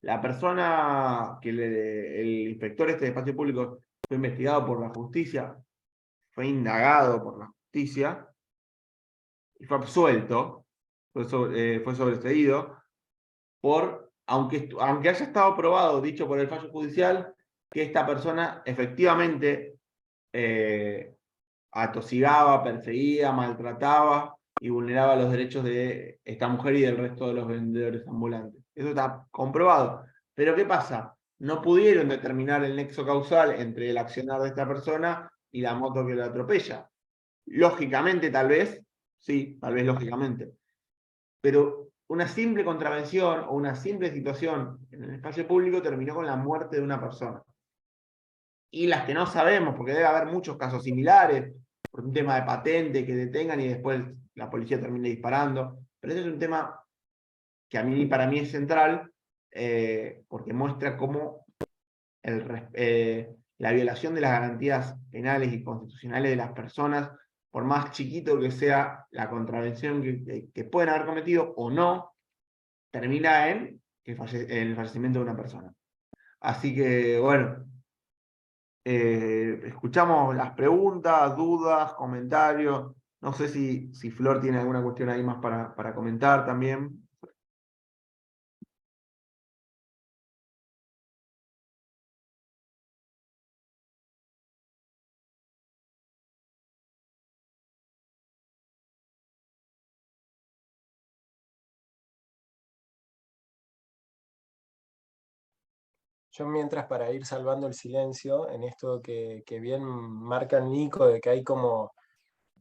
La persona el inspector de espacio público fue investigado por la justicia, fue indagado por la justicia y fue absuelto, fue sobreseído aunque haya estado probado, dicho por el fallo judicial, que esta persona efectivamente atosigaba, perseguía, maltrataba y vulneraba los derechos de esta mujer y del resto de los vendedores ambulantes. Eso está comprobado. Pero ¿qué pasa? No pudieron determinar el nexo causal entre el accionar de esta persona y la moto que lo atropella. Lógicamente, tal vez, sí, tal vez lógicamente. Pero una simple contravención o una simple situación en el espacio público terminó con la muerte de una persona. Y las que no sabemos, porque debe haber muchos casos similares, por un tema de patente, que detengan y después la policía termine disparando. Pero ese es un tema que para mí es central, porque muestra cómo la violación de las garantías penales y constitucionales de las personas, por más chiquito que sea la contravención que pueden haber cometido o no, termina en el fallecimiento de una persona. Así que, bueno, escuchamos las preguntas, dudas, comentarios. No sé si Flor tiene alguna cuestión ahí más para comentar también. Yo mientras, para ir salvando el silencio, en esto que bien marca Nico, de que hay como,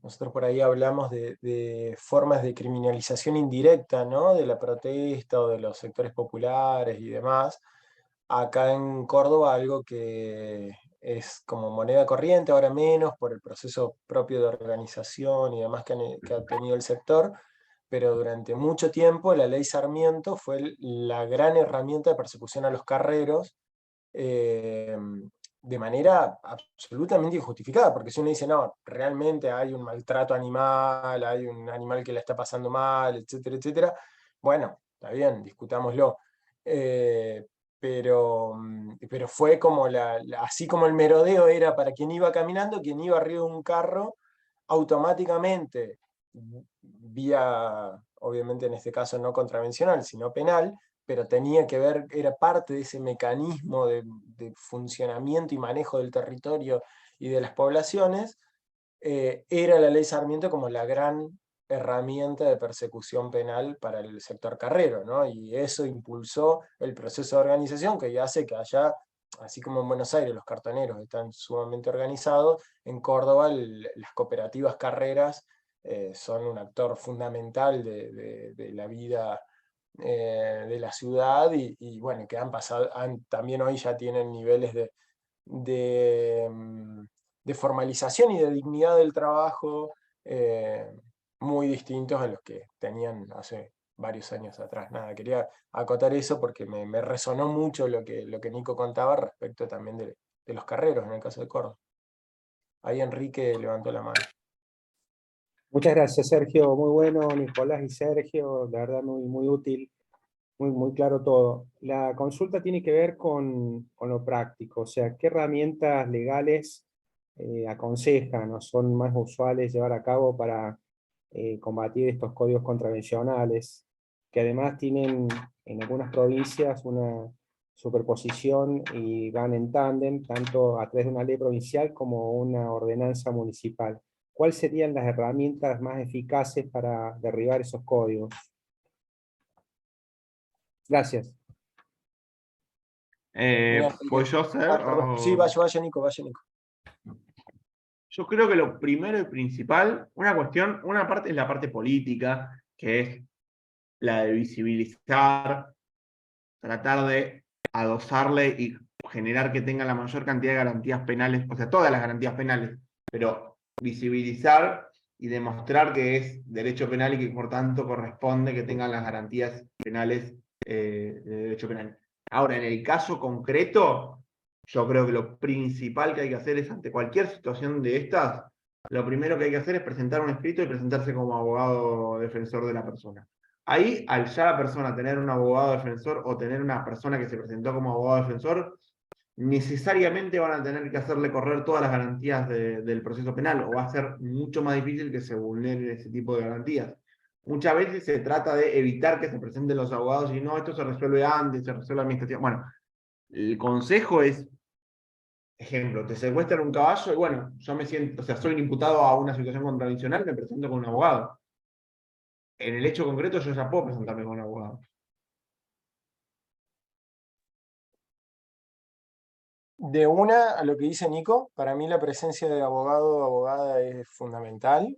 nosotros por ahí hablamos de formas de criminalización indirecta, ¿no? De la protesta o de los sectores populares y demás. Acá en Córdoba algo que es como moneda corriente, ahora menos, por el proceso propio de organización y demás que ha tenido el sector, pero durante mucho tiempo la ley Sarmiento fue la gran herramienta de persecución a los carreros, eh, de manera absolutamente injustificada, porque si uno dice, no, realmente hay un maltrato animal, hay un animal que la está pasando mal, etcétera, etcétera, bueno, está bien, discutámoslo. Pero fue como así como el merodeo era para quien iba caminando, quien iba arriba de un carro, automáticamente, vía, obviamente en este caso no contravencional, sino penal, pero tenía que ver, era parte de ese mecanismo de funcionamiento y manejo del territorio y de las poblaciones, era la ley Sarmiento como la gran herramienta de persecución penal para el sector carrero, ¿no? Y eso impulsó el proceso de organización que hace que allá, así como en Buenos Aires los cartoneros están sumamente organizados, en Córdoba las cooperativas carreras son un actor fundamental de la vida de la ciudad y bueno, que han pasado, también hoy ya tienen niveles de, de formalización y de dignidad del trabajo muy distintos a los que tenían hace varios años atrás. Nada, quería acotar eso porque me resonó mucho lo que Nico contaba respecto también de los carreros en el caso de Córdoba. Ahí Enrique levantó la mano. Muchas gracias, Sergio. Muy bueno, Nicolás y Sergio. La verdad, muy útil, muy claro todo. La consulta tiene que ver con lo práctico, o sea, ¿qué herramientas legales aconsejan o son más usuales llevar a cabo para combatir estos códigos contravencionales, que además tienen en algunas provincias una superposición y van en tándem, tanto a través de una ley provincial como una ordenanza municipal? ¿Cuáles serían las herramientas más eficaces para derribar esos códigos? Gracias. Mira, ¿Puedo yo hacer? perdón. Sí, vaya Nico, vaya Nico. Yo creo que lo primero y principal, una parte es la parte política, que es la de visibilizar, tratar de adosarle y generar que tenga la mayor cantidad de garantías penales, o sea, todas las garantías penales, pero visibilizar y demostrar que es derecho penal y que por tanto corresponde que tengan las garantías penales de derecho penal. Ahora, en el caso concreto, yo creo que lo principal que hay que hacer es, ante cualquier situación de estas, lo primero que hay que hacer es presentar un escrito y presentarse como abogado defensor de la persona. Ahí, al ya la persona tener un abogado defensor o tener una persona que se presentó como abogado defensor, necesariamente van a tener que hacerle correr todas las garantías del proceso penal, o va a ser mucho más difícil que se vulneren ese tipo de garantías. Muchas veces se trata de evitar que se presenten los abogados y no, esto se resuelve antes, se resuelve administrativamente. Bueno, el consejo es, ejemplo, te secuestran un caballo y bueno, yo me siento, o sea, soy un imputado a una situación contravencional, me presento con un abogado. En el hecho concreto yo ya puedo presentarme con un abogado. De una a lo que dice Nico, para mí la presencia de abogado o abogada es fundamental.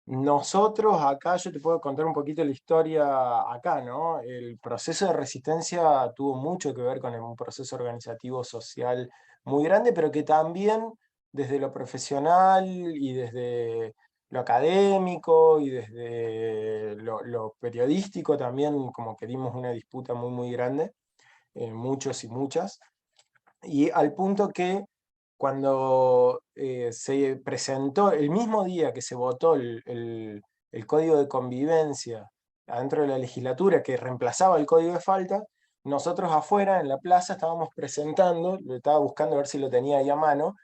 Nosotros acá, yo te puedo contar un poquito la historia acá, ¿no? El proceso de resistencia tuvo mucho que ver con un proceso organizativo social muy grande, pero que también desde lo profesional y desde lo académico y desde lo periodístico también como que dimos una disputa muy, muy grande, muchos y muchas. Y al punto que cuando se presentó, el mismo día que se votó el Código de Convivencia adentro de la legislatura que reemplazaba el Código de Falta, nosotros afuera en la plaza estábamos presentando, lo estaba buscando a ver si lo tenía ahí a mano,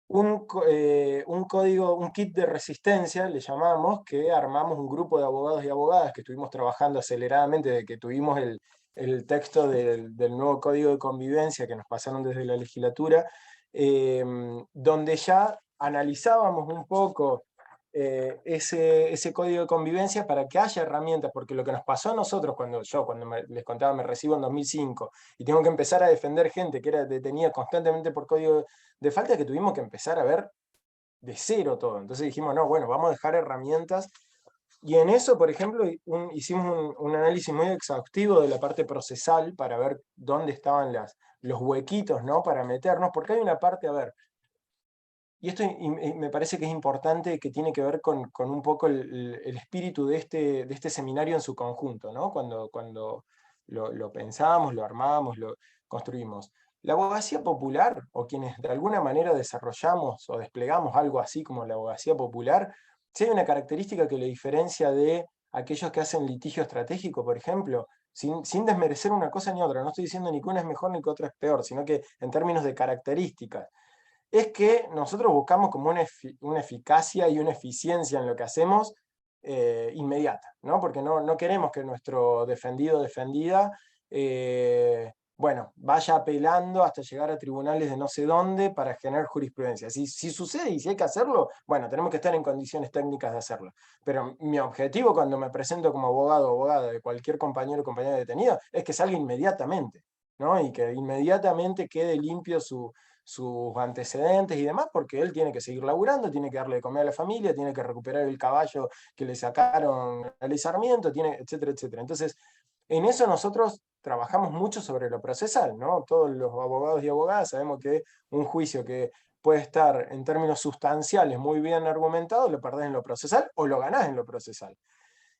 un código, un kit de resistencia, le llamamos, que armamos un grupo de abogados y abogadas que estuvimos trabajando aceleradamente desde que tuvimos el texto del nuevo Código de Convivencia que nos pasaron desde la legislatura, donde ya analizábamos un poco ese código de convivencia para que haya herramientas, porque lo que nos pasó a nosotros cuando les contaba, me recibo en 2005 y tengo que empezar a defender gente que era detenida constantemente por código de falta, que tuvimos que empezar a ver de cero todo. Entonces dijimos, no, bueno, vamos a dejar herramientas. Y en eso, por ejemplo, hicimos un análisis muy exhaustivo de la parte procesal para ver dónde estaban los huequitos, ¿no? Para meternos, porque hay una parte, a ver, y esto me parece que es importante, que tiene que ver con un poco el espíritu de este seminario en su conjunto, ¿no? Cuando lo pensamos, lo armamos, lo construimos. La abogacía popular, o quienes de alguna manera desarrollamos o desplegamos algo así como la abogacía popular, sí hay una característica que lo diferencia de aquellos que hacen litigio estratégico, por ejemplo, sin desmerecer una cosa ni otra. No estoy diciendo ni que una es mejor ni que otra es peor, sino que en términos de características es que nosotros buscamos como una eficacia y una eficiencia en lo que hacemos inmediata, ¿no? Porque no queremos que nuestro defendido o defendida bueno, vaya apelando hasta llegar a tribunales de no sé dónde para generar jurisprudencia. Si sucede y si hay que hacerlo, bueno, tenemos que estar en condiciones técnicas de hacerlo. Pero mi objetivo cuando me presento como abogado o abogada de cualquier compañero o compañera detenido es que salga inmediatamente, ¿no? Y que inmediatamente quede limpio sus antecedentes y demás, porque él tiene que seguir laburando, tiene que darle de comer a la familia, tiene que recuperar el caballo que le sacaron al Sarmiento, etcétera, etcétera. Entonces, en eso nosotros trabajamos mucho sobre lo procesal, ¿no? Todos los abogados y abogadas sabemos que un juicio que puede estar en términos sustanciales muy bien argumentado, lo perdés en lo procesal o lo ganás en lo procesal.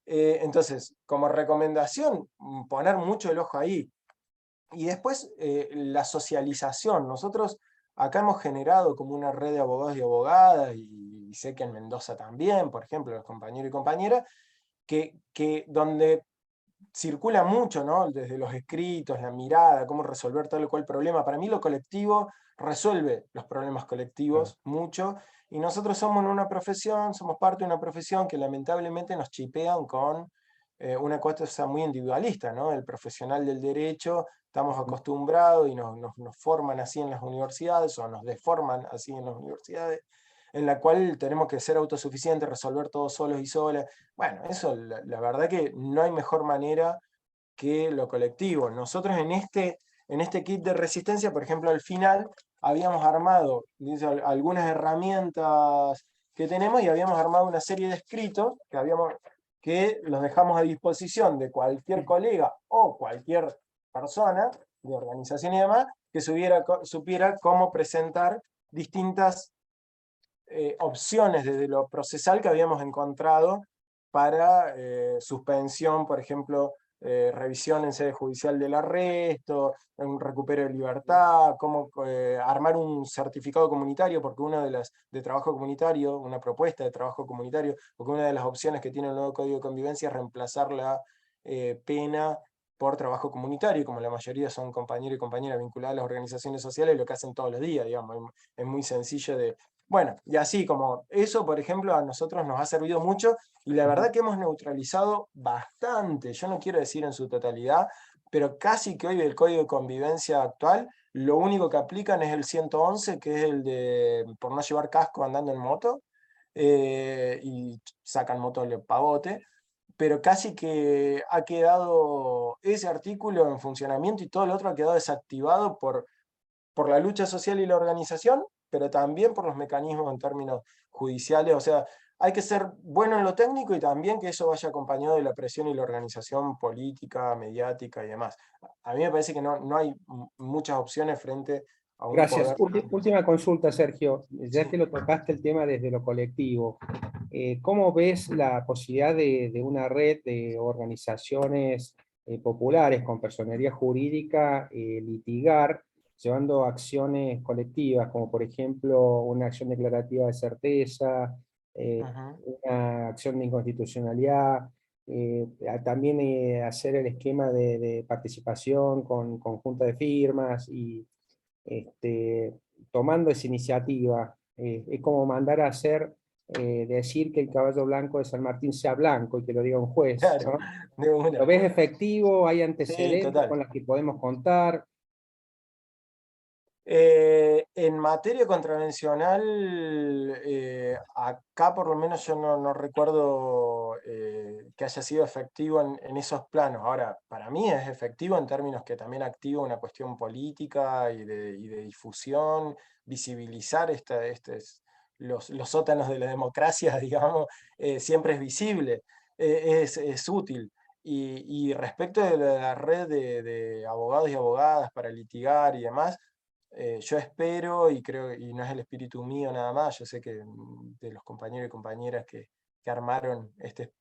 Entonces, como recomendación, poner mucho el ojo ahí. Y después, la socialización. Nosotros acá hemos generado como una red de abogados y abogadas, y sé que en Mendoza también, por ejemplo, los compañeros y compañeras, donde circula mucho, ¿no? Desde los escritos, la mirada, cómo resolver tal o cual problema. Para mí lo colectivo resuelve los problemas colectivos mucho, y nosotros somos una profesión, somos parte de una profesión que lamentablemente nos chipean con una cosa muy individualista, ¿no? El profesional del derecho, estamos acostumbrados y nos forman así en las universidades, o nos deforman así en las universidades, en la cual tenemos que ser autosuficientes, resolver todo solos y solas. Bueno, eso la verdad que no hay mejor manera que lo colectivo. Nosotros en este kit de resistencia, por ejemplo, al final habíamos armado algunas herramientas que tenemos, y habíamos armado una serie de escritos que los dejamos a disposición de cualquier colega o cualquier persona de organización y demás que supiera cómo presentar distintas opciones desde lo procesal que habíamos encontrado para suspensión, por ejemplo, revisión en sede judicial del arresto, un recupero de libertad, cómo armar un certificado comunitario, porque de trabajo comunitario, una propuesta de trabajo comunitario, porque una de las opciones que tiene el nuevo Código de Convivencia es reemplazar la pena por trabajo comunitario, como la mayoría son compañeros y compañeras vinculadas a las organizaciones sociales, lo que hacen todos los días, digamos, es muy sencillo de... Bueno, y así como eso, por ejemplo, a nosotros nos ha servido mucho, y la verdad que hemos neutralizado bastante, yo no quiero decir en su totalidad, pero casi que hoy del Código de Convivencia actual, lo único que aplican es el 111, que es el de por no llevar casco andando en moto, y sacan moto de pavote, pero casi que ha quedado ese artículo en funcionamiento y todo lo otro ha quedado desactivado por por la lucha social y la organización, pero también por los mecanismos en términos judiciales. O sea, hay que ser bueno en lo técnico y también que eso vaya acompañado de la presión y la organización política, mediática y demás. A mí me parece que no hay muchas opciones frente a un Gracias. poder. Última consulta, Sergio. Ya Sí. que lo tocaste el tema desde lo colectivo, ¿cómo ves la posibilidad de una red de organizaciones populares con personería jurídica litigar, llevando acciones colectivas, como por ejemplo una acción declarativa de certeza, una acción de inconstitucionalidad, también hacer el esquema de participación con junta de firmas y tomando esa iniciativa? Es como mandar a hacer, decir que el caballo blanco de San Martín sea blanco y que lo diga un juez, Claro, ¿no? de una. ¿Lo ves efectivo? ¿Hay Sí, antecedentes total. con los que podemos contar? En materia contravencional, acá por lo menos yo no recuerdo que haya sido efectivo en esos planos. Ahora, para mí es efectivo en términos que también activa una cuestión política y de difusión, visibilizar los sótanos de la democracia, digamos, siempre es visible, es útil. Y respecto de la red de abogados y abogadas para litigar y demás, yo espero y creo, y no es el espíritu mío nada más, yo sé que de los compañeros y compañeras que armaron este.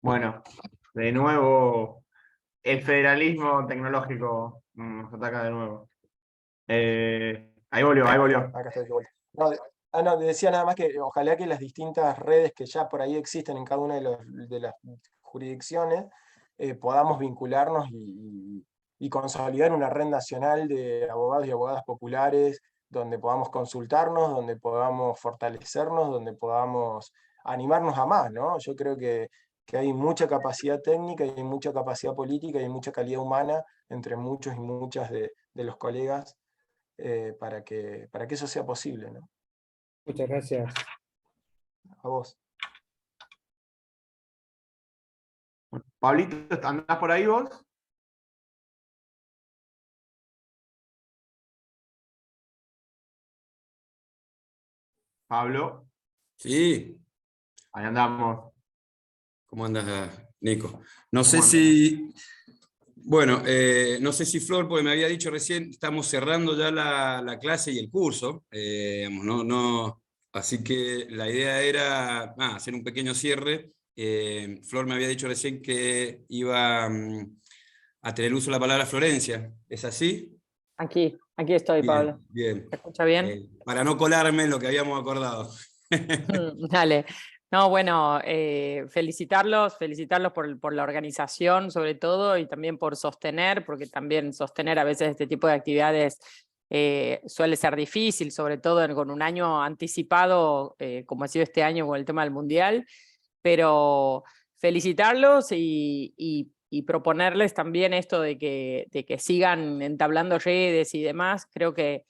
Bueno, de nuevo, el federalismo tecnológico nos ataca de nuevo. Ahí volvió, ahí volvió. Acá estoy de vuelta. No, decía nada más que ojalá que las distintas redes que ya por ahí existen en cada una de las jurisdicciones podamos vincularnos y consolidar una red nacional de abogados y abogadas populares donde podamos consultarnos, donde podamos fortalecernos, donde podamos animarnos a más, ¿no? Yo creo que hay mucha capacidad técnica y hay mucha capacidad política y hay mucha calidad humana entre muchos y muchas de los colegas para que eso sea posible, ¿no? Muchas gracias. A vos. Pablito, ¿andás por ahí vos? Pablo, Sí, ahí andamos. ¿cómo andas, Nico? No sé ¿Cómo si, bueno, no sé si Flor, porque me había dicho recién, estamos cerrando ya la clase y el curso, así que la idea era hacer un pequeño cierre. Flor me había dicho recién que iba a tener uso de la palabra Florencia, ¿es así? Aquí estoy, Pablo. Bien, bien. ¿Se escucha bien? Para no colarme en lo que habíamos acordado. Dale. No, bueno, felicitarlos por la organización sobre todo y también por sostener, porque también sostener a veces este tipo de actividades suele ser difícil, sobre todo con un año anticipado, como ha sido este año con el tema del Mundial, pero felicitarlos y proponerles también esto de que sigan entablando redes y demás. Creo que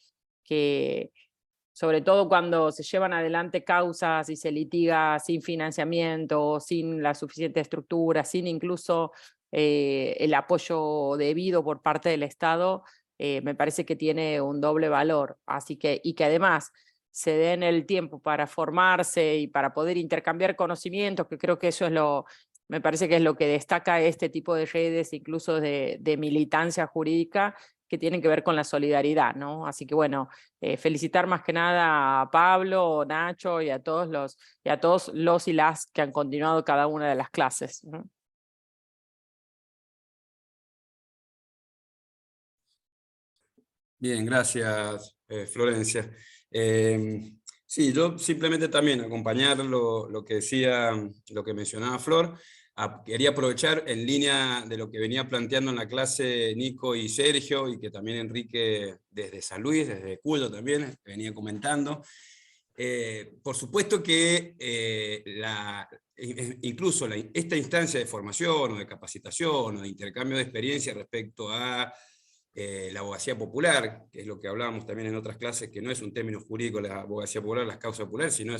sobre todo cuando se llevan adelante causas y se litiga sin financiamiento, sin la suficiente estructura, sin incluso el apoyo debido por parte del Estado, me parece que tiene un doble valor. Así que, y que además se den el tiempo para formarse y para poder intercambiar conocimientos, que creo que eso es me parece que es lo que destaca este tipo de redes, incluso de militancia jurídica, que tienen que ver con la solidaridad, ¿no? Así que bueno, felicitar más que nada a Pablo, Nacho y a todos los y las que han continuado cada una de las clases, ¿no? Bien, gracias, Florencia. Sí, yo simplemente también acompañar lo que decía, lo que mencionaba Flor. Quería aprovechar en línea de lo que venía planteando en la clase Nico y Sergio, y que también Enrique desde San Luis, desde Cuyo también, venía comentando. Por supuesto que incluso esta instancia de formación o de capacitación o de intercambio de experiencia respecto a la abogacía popular, que es lo que hablábamos también en otras clases, que no es un término jurídico la abogacía popular, las causas populares, sino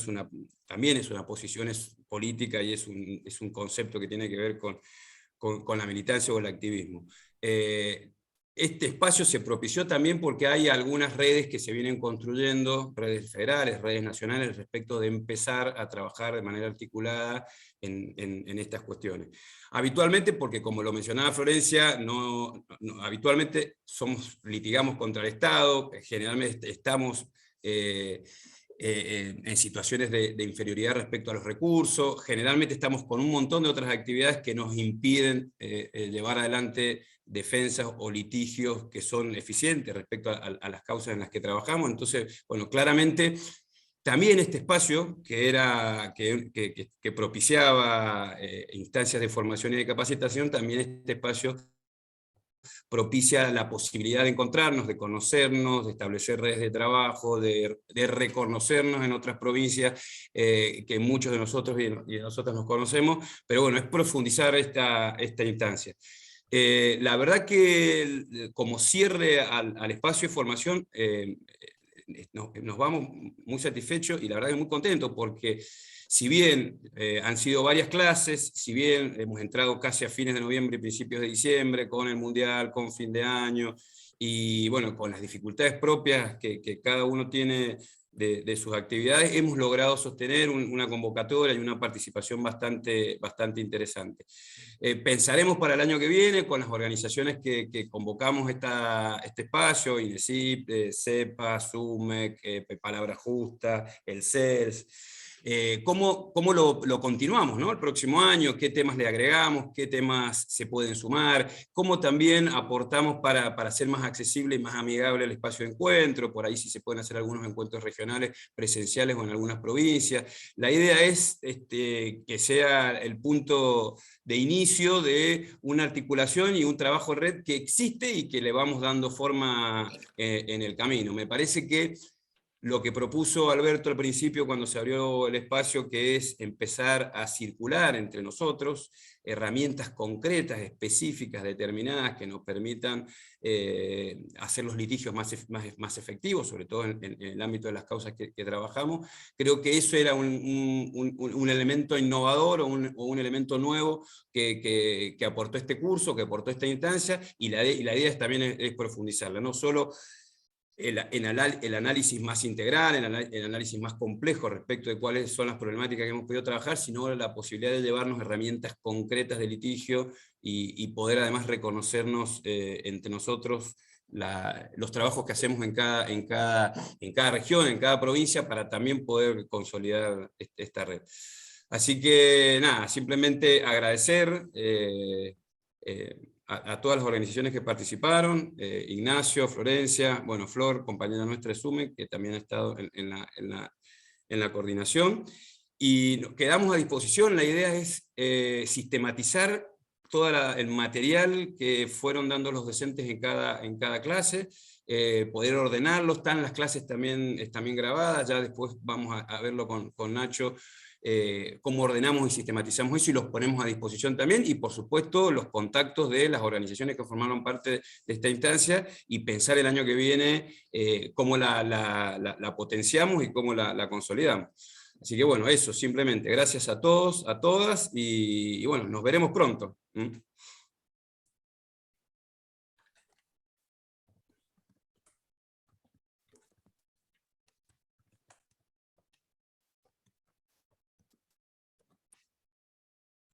también es una posición política y es un concepto que tiene que ver con la militancia o el activismo. Este espacio se propició también porque hay algunas redes que se vienen construyendo, redes federales, redes nacionales, respecto de empezar a trabajar de manera articulada en estas cuestiones. Habitualmente, porque como lo mencionaba Florencia, habitualmente litigamos contra el Estado, generalmente estamos en situaciones de inferioridad respecto a los recursos, generalmente estamos con un montón de otras actividades que nos impiden llevar adelante defensas o litigios que son eficientes respecto a las causas en las que trabajamos. Entonces, bueno, claramente también este espacio que propiciaba instancias de formación y de capacitación, también este espacio propicia la posibilidad de encontrarnos, de conocernos, de establecer redes de trabajo, de reconocernos en otras provincias que muchos de nosotros y de nosotras nos conocemos, pero bueno, es profundizar esta instancia. La verdad que como cierre al espacio de formación, nos vamos muy satisfechos y la verdad que muy contentos porque si bien han sido varias clases, si bien hemos entrado casi a fines de noviembre y principios de diciembre con el Mundial, con fin de año y bueno, con las dificultades propias que cada uno tiene de sus actividades, hemos logrado sostener una convocatoria y una participación bastante interesante. Pensaremos para el año que viene con las organizaciones que convocamos este espacio, INESIP, CEPA, SUMEC, Palabra Justa, el CELS, ¿cómo lo continuamos, ¿no? El próximo año, qué temas le agregamos, qué temas se pueden sumar, cómo también aportamos para hacer más accesible y más amigable el espacio de encuentro, por ahí sí se pueden hacer algunos encuentros regionales presenciales o en algunas provincias. La idea es que sea el punto de inicio de una articulación y un trabajo en red que existe y que le vamos dando forma en el camino. Me parece que lo que propuso Alberto al principio cuando se abrió el espacio, que es empezar a circular entre nosotros herramientas concretas, específicas, determinadas, que nos permitan hacer los litigios más efectivos, sobre todo en el ámbito de las causas que trabajamos. Creo que eso era un elemento innovador o un elemento nuevo que aportó este curso, que aportó esta instancia, y la idea también es profundizarla, no solo el análisis más integral, el análisis más complejo respecto de cuáles son las problemáticas que hemos podido trabajar, sino la posibilidad de llevarnos herramientas concretas de litigio y poder además reconocernos entre nosotros los trabajos que hacemos en cada región, en cada provincia, para también poder consolidar esta red. Así que nada, simplemente agradecer a todas las organizaciones que participaron, Ignacio, Florencia, bueno, Flor, compañera nuestra de SUMEC, que también ha estado en la coordinación, y nos quedamos a disposición. La idea es sistematizar todo el material que fueron dando los docentes en cada clase, poder ordenarlos. Están las clases también grabadas, ya después vamos a verlo con Nacho, cómo ordenamos y sistematizamos eso y los ponemos a disposición también, y por supuesto los contactos de las organizaciones que formaron parte de esta instancia, y pensar el año que viene cómo la potenciamos y cómo la consolidamos. Así que bueno, eso, simplemente gracias a todos, a todas, y bueno, nos veremos pronto.